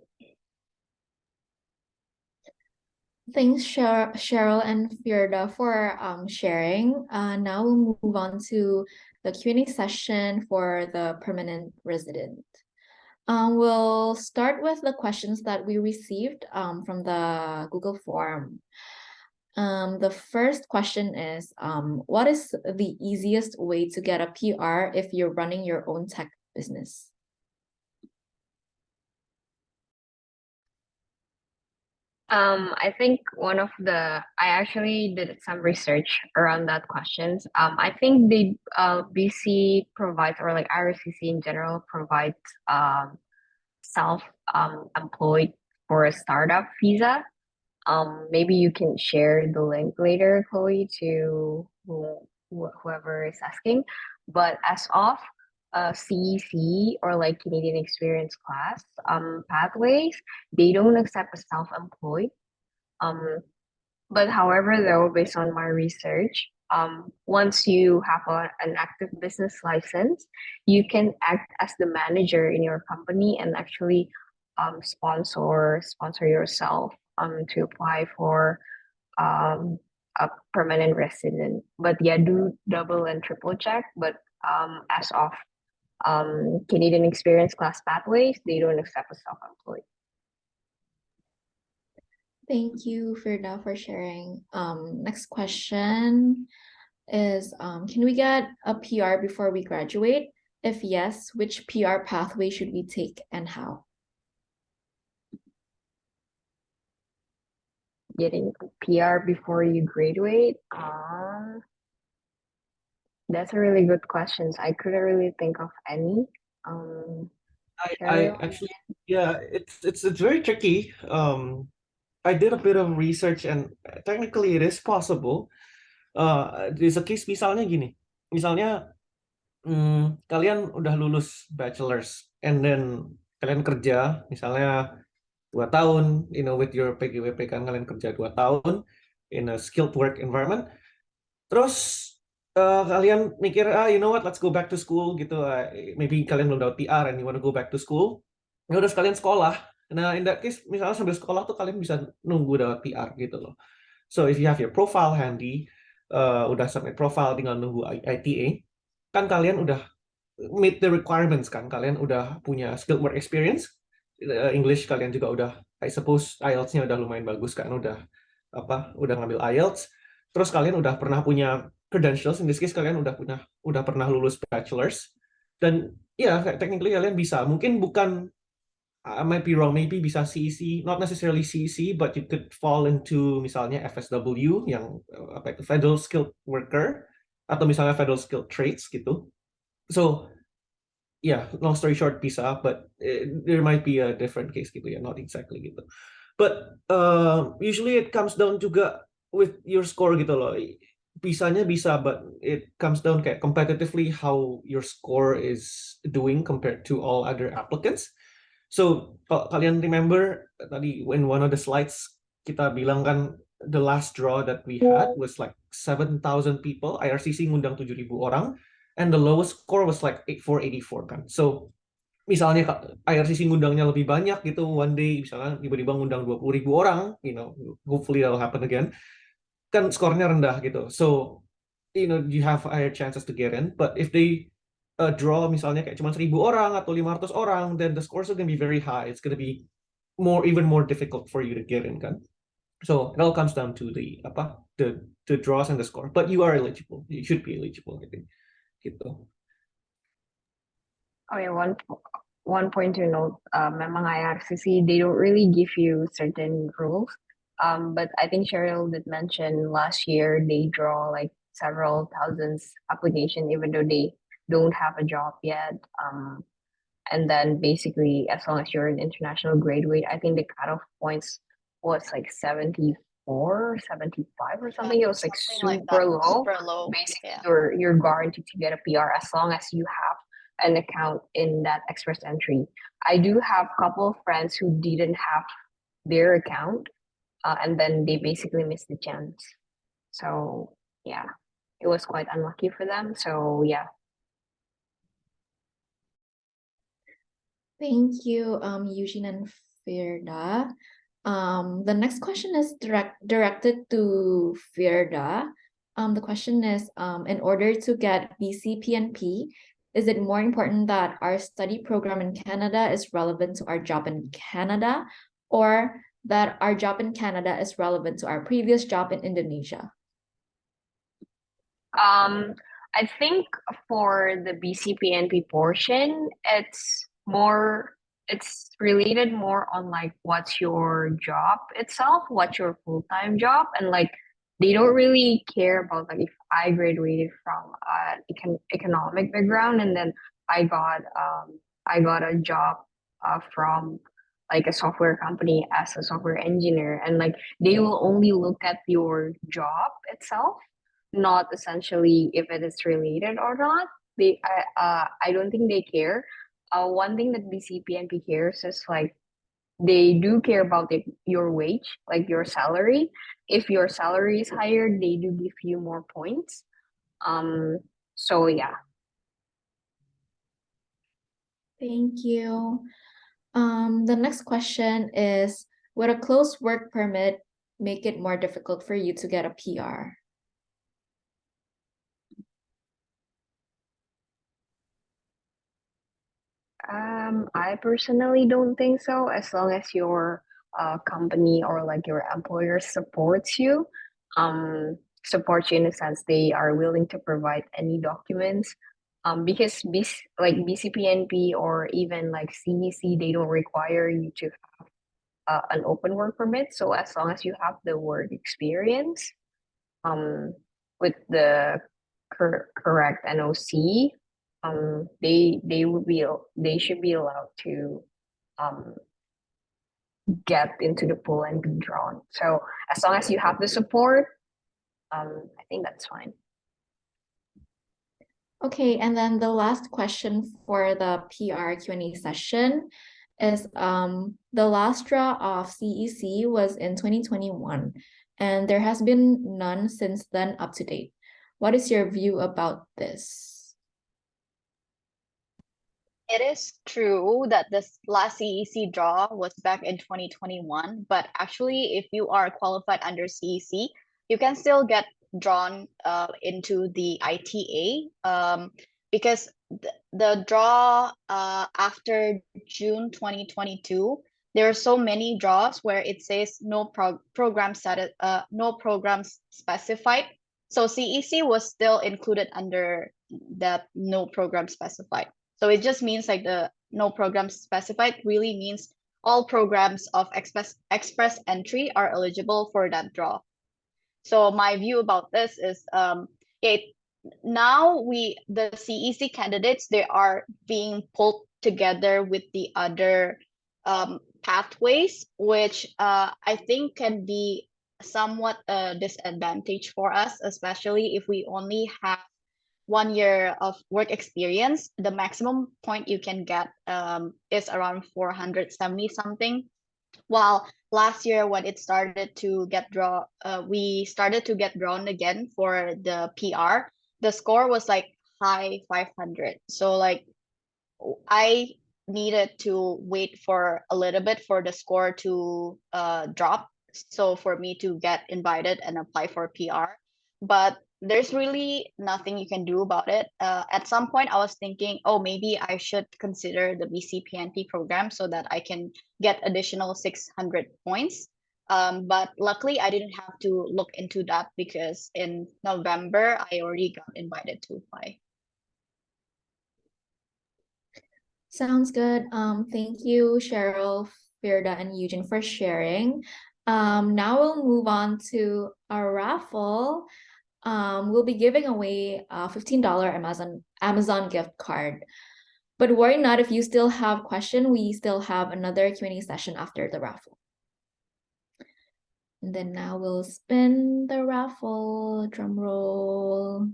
Thanks, Cheryl and Firda, for sharing. Now we'll move on to the Q&A session for the permanent resident. We'll start with the questions that we received from the Google form. The first question is, what is the easiest way to get a PR if you're running your own tech business? I think I actually did some research around that questions. I think the BC provides, or like IRCC in general provides self-employed for a startup visa. Maybe you can share the link later, Chloe, to whoever is asking. But as of CEC or like Canadian Experience Class pathways, they don't accept a self-employed. But however, though, based on my research, once you have an active business license, you can act as the manager in your company and actually sponsor yourself to apply for a permanent resident. But yeah, do double and triple check. But as of Canadian Experience Class pathways, they don't accept a self-employed. Thank you, Firda, for sharing. Next question is, can we get a PR before we graduate? If yes, which PR pathway should we take and how? Getting a PR before you graduate? That's a really good question. I couldn't really think of any. I actually, yeah, it's very tricky. I did a bit of research and technically it is possible. There's a case misalnya gini, misalnya kalian udah lulus bachelor's and then kalian kerja misalnya 2 tahun, with your PGWP kan kalian kerja 2 tahun in a skilled work environment. Terus kalian mikir, you know what, let's go back to school gitu. Maybe kalian belum dapat PR and you want to go back to school. ya udah sekalian sekolah. Nah, in that case, misalnya sambil sekolah tuh kalian bisa nunggu dapat PR gitu loh. So if you have your profile handy, udah submit profile, tinggal nunggu ITA, kan kalian udah meet the requirements kan, kalian udah punya skilled work experience, English kalian juga udah, I suppose IELTS-nya udah lumayan bagus kan, udah ngambil IELTS, terus kalian udah pernah punya credentials, in this case kalian udah pernah lulus bachelor's, dan ya technically kalian bisa, mungkin bukan, I might be wrong, maybe bisa CEC, not necessarily CEC, but you could fall into misalnya FSW yang Federal Skilled Worker, atau misalnya Federal Skilled Trades gitu. So yeah, long story short bisa, but there might be a different case gitu ya, not exactly gitu. But usually it comes down juga with your score gitu loh. Bisanya bisa, but it comes down kayak competitively how your score is doing compared to all other applicants. So kalau kalian remember tadi in one of the slides kita bilang kan the last draw that we had was like 7,000 people, IRCC ngundang 7,000 orang, and the lowest score was like 8484 kan. So misalnya IRCC ngundangnya lebih banyak gitu, one day misalnya tiba-tiba ngundang 20,000 orang, hopefully that'll happen again, kan skornya rendah gitu. So you have higher chances to get in, but if they draw misalnya kayak cuma 1,000 orang atau 500 orang, then the scores are going to be very high. It's going to be even more difficult for you to get in kan. So it all comes down to the draws and the score. But you are eligible. You should be eligible, I think. Gitu. Okay, one point to note, memang IRCC, they don't really give you certain rules. But I think Cheryl did mention last year they draw like several thousands application even though they don't have a job yet. And then basically as long as you're an international graduate, I think the cutoff points was like 74 or 75 or something. It was like super low. Super low. Basically, Yeah. you're guaranteed to get a PR as long as you have an account in that express entry. I do have a couple of friends who didn't have their account, and then they basically missed the chance. So yeah, it was quite unlucky for them. So yeah. Thank you, Eugene and Firda. The next question is directed to Firda. The question is, in order to get BCPNP, is it more important that our study program in Canada is relevant to our job in Canada, or that our job in Canada is relevant to our previous job in Indonesia? I think for the BCPNP portion, it's related more on like what's your job itself, what's your full-time job, and like they don't really care about like if I graduated from economic background and then I got a job from like a software company as a software engineer, and like they will only look at your job itself, not essentially if it is related or not. I don't think they care. One thing that BCPNP cares is like they do care about your wage, like your salary. If your salary is higher, they do give you more points. So yeah. Thank you. The next question is, would a closed work permit make it more difficult for you to get a PR? I personally don't think so, as long as your company or like your employer supports you in the sense they are willing to provide any documents. Because BCPNP or even like CEC, they don't require you to have an open work permit. So as long as you have the work experience with the correct NOC, they should be allowed to get into the pool and be drawn. So as long as you have the support, I think that's fine. Okay, and then the last question for the PR Q&A session is the last draw of CEC was in 2021, and there has been none since then up to date. What is your view about this? It is true that this last CEC draw was back in 2021, but actually, if you are qualified under CEC, you can still get drawn into the ITA because the draw after June 2022, there are so many draws where it says no programs specified. So CEC was still included under that no program specified. So it just means like the no program specified really means all programs of express entry are eligible for that draw. So my view about this is now the CEC candidates, they are being pulled together with the other pathways, which I think can be somewhat a disadvantage for us, especially if we only have 1 year of work experience. The maximum point you can get is around 470 something. While last year when it started to get we started to get drawn again for the PR. The score was like high 500. So like I needed to wait for a little bit for the score to drop. So for me to get invited and apply for PR, but there's really nothing you can do about it. At some point, I was thinking, oh, maybe I should consider the BCPNP program so that I can get additional 600 points. But luckily, I didn't have to look into that because in November, I already got invited to apply. Sounds good. Thank you, Cheryl, Firda, and Eugene for sharing. Now we'll move on to our raffle. We'll be giving away a $15 Amazon gift card. But worry not, if you still have question, we still have another Q&A session after the raffle. And then now we'll spin the raffle, drum roll.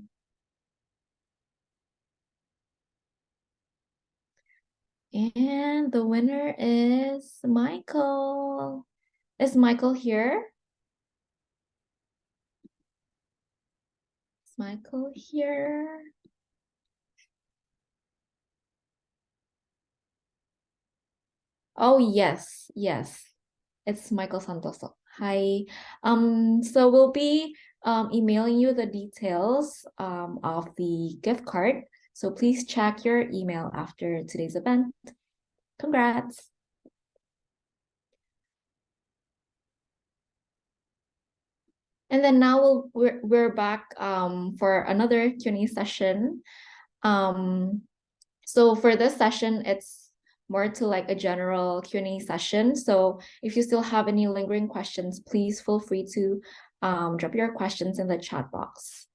And the winner is Michael. Is Michael here? Is Michael here? Oh, yes, yes. It's Michael Santoso. Hi. So we'll be emailing you the details of the gift card. So please check your email after today's event. Congrats. And then now we're back for another Q&A session. So for this session, it's more to like a general Q&A session. So if you still have any lingering questions, please feel free to drop your questions in the chat box.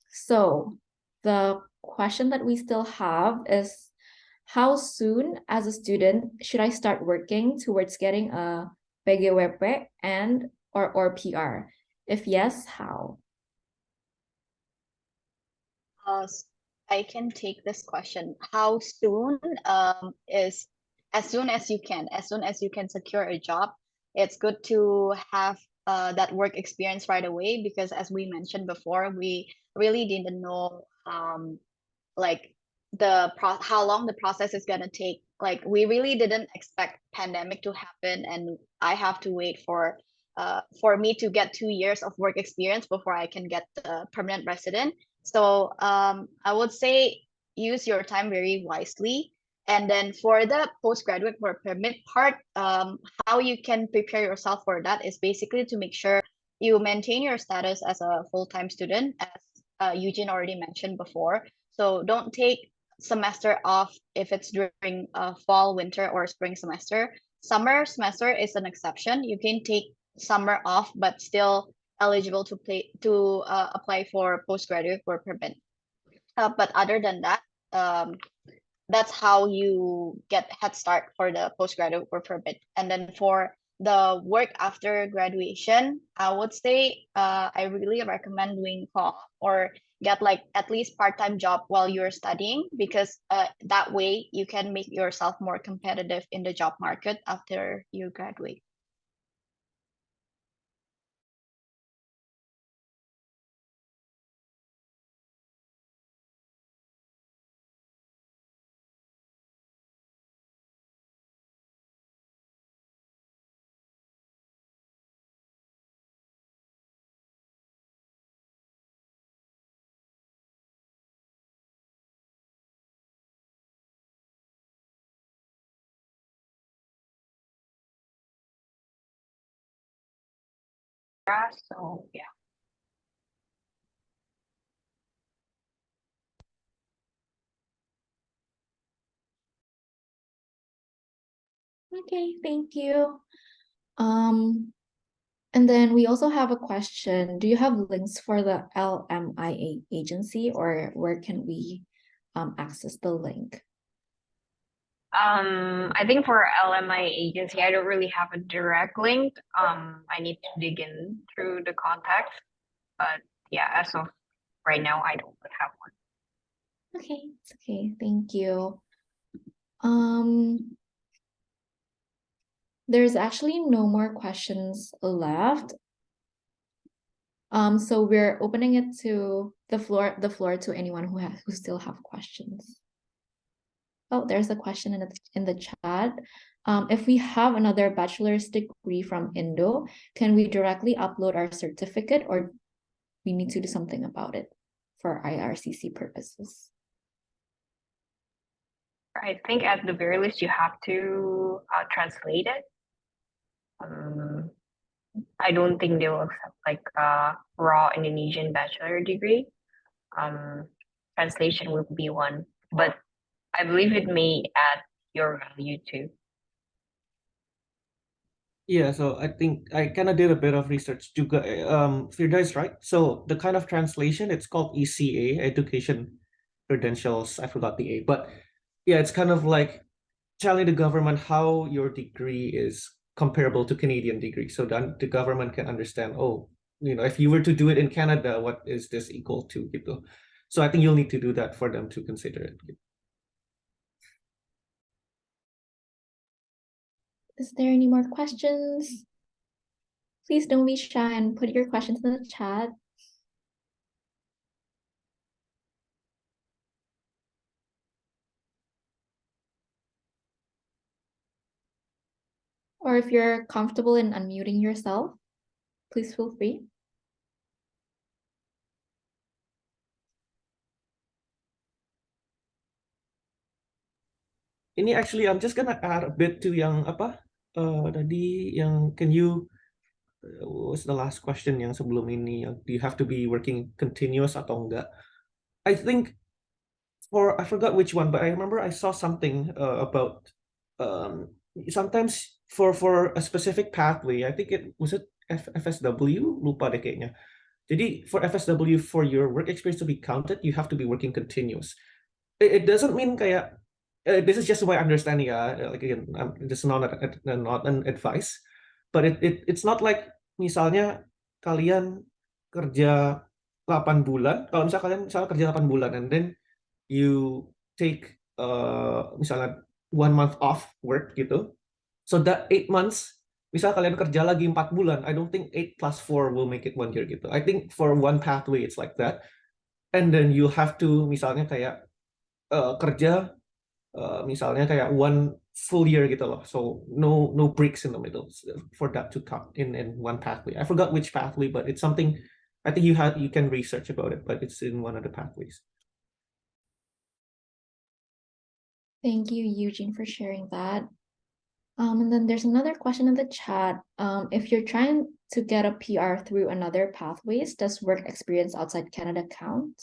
So the question that we still have is, how soon as a student should I start working towards getting a PGWP and or PR? If yes, how? I can take this question. How soon is as soon as you can. As soon as you can secure a job, it's good to have that work experience right away, because as we mentioned before, we really didn't know like how long the process is gonna take. Like we really didn't expect pandemic to happen, and I have to wait for me to get 2 years of work experience before I can get the permanent resident. So I would say use your time very wisely. And then for the postgraduate work permit part, how you can prepare yourself for that is basically to make sure you maintain your status as a full-time student, as Eugene already mentioned before. So don't take semester off if it's during fall, winter, or spring semester. Summer semester is an exception. You can take summer off, but still eligible to apply for postgraduate work permit. But other than that, that's how you get head start for the postgraduate work permit. And then for the work after graduation, I would say I really recommend doing co-op or get like at least part-time job while you're studying, because that way you can make yourself more competitive in the job market after you graduate. So yeah. Okay, thank you. And then we also have a question. Do you have links for the LMIA agency, or where can we access the link? I think for LMI agency, I don't really have a direct link. I need to dig in through the contacts, but yeah, as of right now, I don't have one. Okay, it's okay. Thank you. There's actually no more questions left. So we're opening it to the floor to anyone who still have questions. Oh, there's a question in the chat. If we have another bachelor's degree from Indo, can we directly upload our certificate, or we need to do something about it for IRCC purposes? I think at the very least, you have to translate it. I don't think they will accept like a raw Indonesian bachelor degree. Translation would be one, but I believe it may add your value too. Yeah, so I think I kind of did a bit of research. Firda is right. So the kind of translation, it's called ECA, Education Credentials. I forgot the A, but yeah, it's kind of like telling the government how your degree is comparable to Canadian degree, so that the government can understand, oh, if you were to do it in Canada, what is this equal to, gitu. So I think you'll need to do that for them to consider it. Is there any more questions? Please don't be shy and put your questions in the chat. Or if you're comfortable in unmuting yourself, please feel free. Ini actually, I'm just gonna add a bit to yang apa tadi yang can you what was the last question yang sebelum ini, do you have to be working continuous atau enggak? I think I forgot which one, but I remember I saw something about sometimes for a specific pathway. I think it was FSW, lupa deh kayaknya. Jadi for FSW, for your work experience to be counted, you have to be working continuous. It doesn't mean kayak this is just my understanding. Like again, this is not an advice, but it's not like misalnya kalian kerja 8 bulan. Kalau misalnya kerja 8 bulan and then you take misalnya 1 month off work gitu, so that 8 months, misal kalian kerja lagi 4 bulan, I don't think 8 plus 4 will make it 1 year gitu. I think for one pathway it's like that, and then you have to misalnya kayak kerja misalnya kayak 1 full year gitu loh, so no breaks in the middle for that to count in one pathway. I forgot which pathway, but it's something I think you can research about it, but it's in one of the pathways. Thank you, Eugene, for sharing that. And then there's another question in the chat. If you're trying to get a PR through another pathways, does work experience outside Canada count?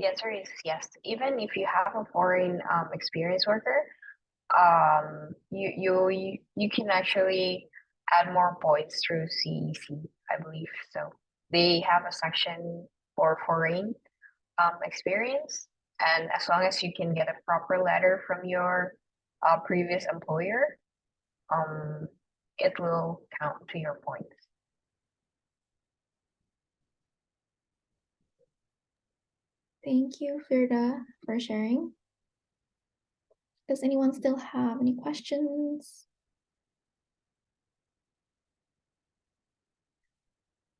The answer is yes. Even if you have a foreign experience worker, you can actually add more points through CEC, I believe. So they have a section for foreign experience, and as long as you can get a proper letter from your previous employer, it will count to your points. Thank you, Firda, for sharing. Does anyone still have any questions?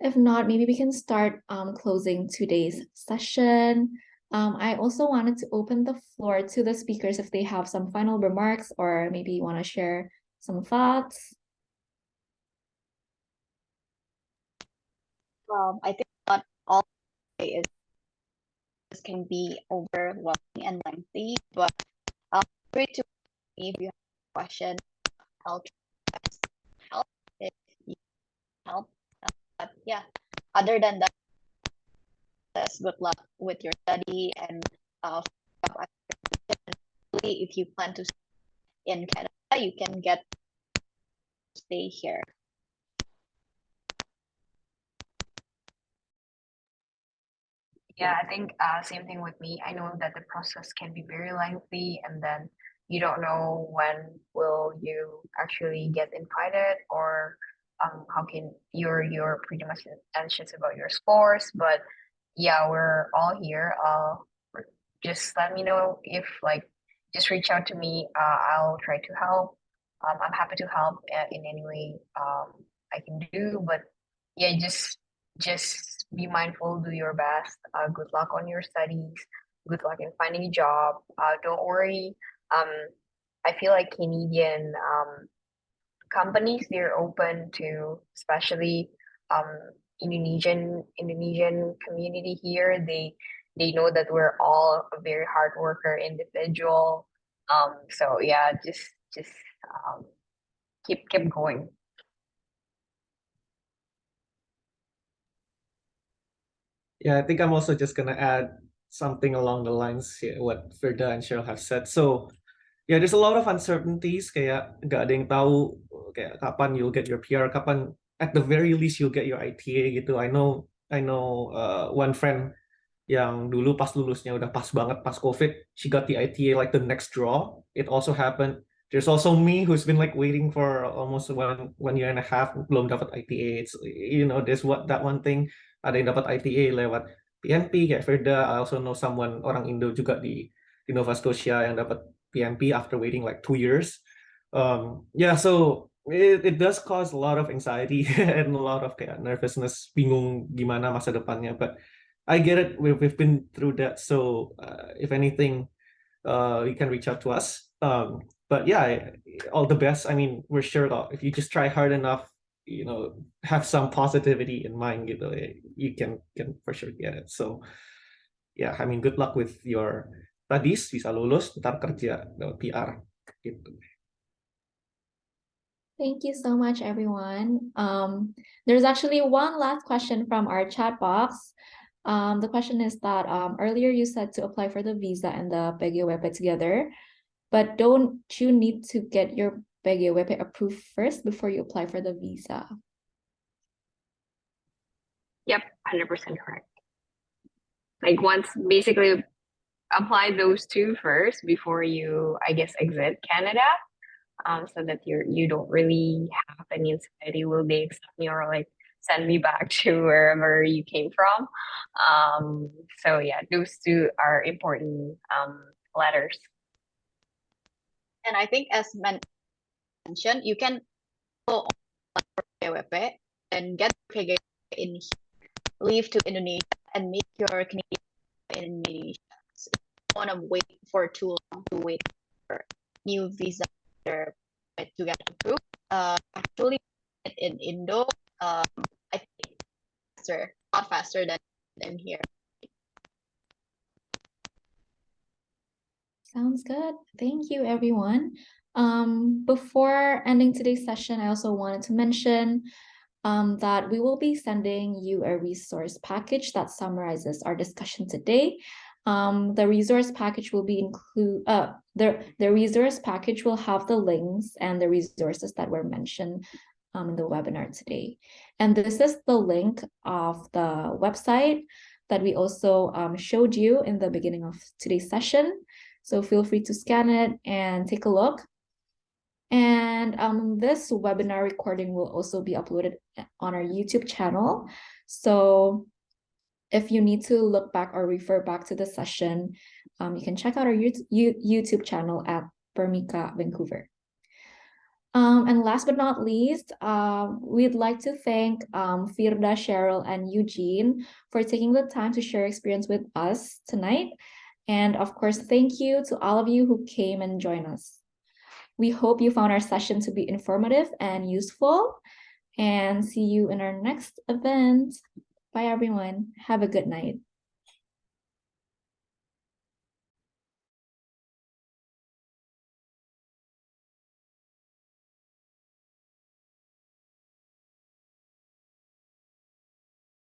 If not, maybe we can start closing today's session. I also wanted to open the floor to the speakers if they have some final remarks or maybe want to share some thoughts. I think not all is can be overwhelming and lengthy, but great to if you question, I'll try to help if you help. But yeah, other than that, good luck with your study, and if you plan to stay in Canada, you can get to stay here. Yeah, I think same thing with me. I know that the process can be very lengthy, and then you don't know when will you actually get invited, or how can you're pretty much anxious about your scores. But yeah, we're all here. Just let me know if like just reach out to me. I'll try to help. I'm happy to help in any way I can do. But yeah, just be mindful, do your best. Good luck on your studies. Good luck in finding a job. Don't worry. Um, I feel like Canadian companies, they're open to, especially um Indonesian community here. They know that we're all a very hard worker individual. So yeah, just um keep going. Yeah, I think I'm also just gonna add something along the lines here, what Firda and Cheryl have said. So yeah, there's a lot of uncertainties. Kayak nggak ada yang tahu kayak kapan you'll get your PR, kapan at the very least you'll get your ITA gitu. I know one friend yang dulu pas lulusnya udah pas banget pas COVID, she got the ITA like the next draw. It also happened. There's also me who's been like waiting for almost one year and a half belum dapat ITA. It's there's that one thing, ada yang dapat ITA lewat PNP kayak Firda. I also know someone orang Indo juga di Nova Scotia yang dapat PNP after waiting like 2 years. Yeah, so it does cause a lot of anxiety and a lot of kayak nervousness, bingung gimana masa depannya. But I get it. We've been through that. So if anything, you can reach out to us. But yeah, all the best. I mean, we're sure that if you just try hard enough, have some positivity in mind, you can for sure get it. So yeah, I mean, good luck with your studies. Bisa lulus, ntar kerja, dapat PR. Gitu. Thank you so much, everyone. There's actually one last question from our chat box. The question is that earlier you said to apply for the visa and the PGWP together, but don't you need to get your PGWP approved first before you apply for the visa? Yep, 100% correct. Like once basically apply those two first before you, I guess, exit Canada. So that you don't really have any anxiety, will they accept me or like send me back to wherever you came from. So yeah, those two are important letters. And I think as mentioned, you can go on PGWP and get PGWP in here, leave to Indonesia and meet your Canadian in Indonesia. So if you don't want to wait for too long to wait for new visa to get approved. Actually, in Indo, I think a lot faster than here. Sounds good. Thank you, everyone. Before ending today's session, I also wanted to mention that we will be sending you a resource package that summarizes our discussion today. The resource package will be the resource package will have the links and the resources that were mentioned in the webinar today. And this is the link of the website that we also showed you in the beginning of today's session. So feel free to scan it and take a look. And this webinar recording will also be uploaded on our YouTube channel. So if you need to look back or refer back to the session, you can check out our YouTube channel at PERMIKA Vancouver. And last but not least, we'd like to thank Firda, Cheryl, and Eugene for taking the time to share experience with us tonight. And of course, thank you to all of you who came and joined us. We hope you found our session to be informative and useful, and see you in our next event. Bye, everyone. Have a good night.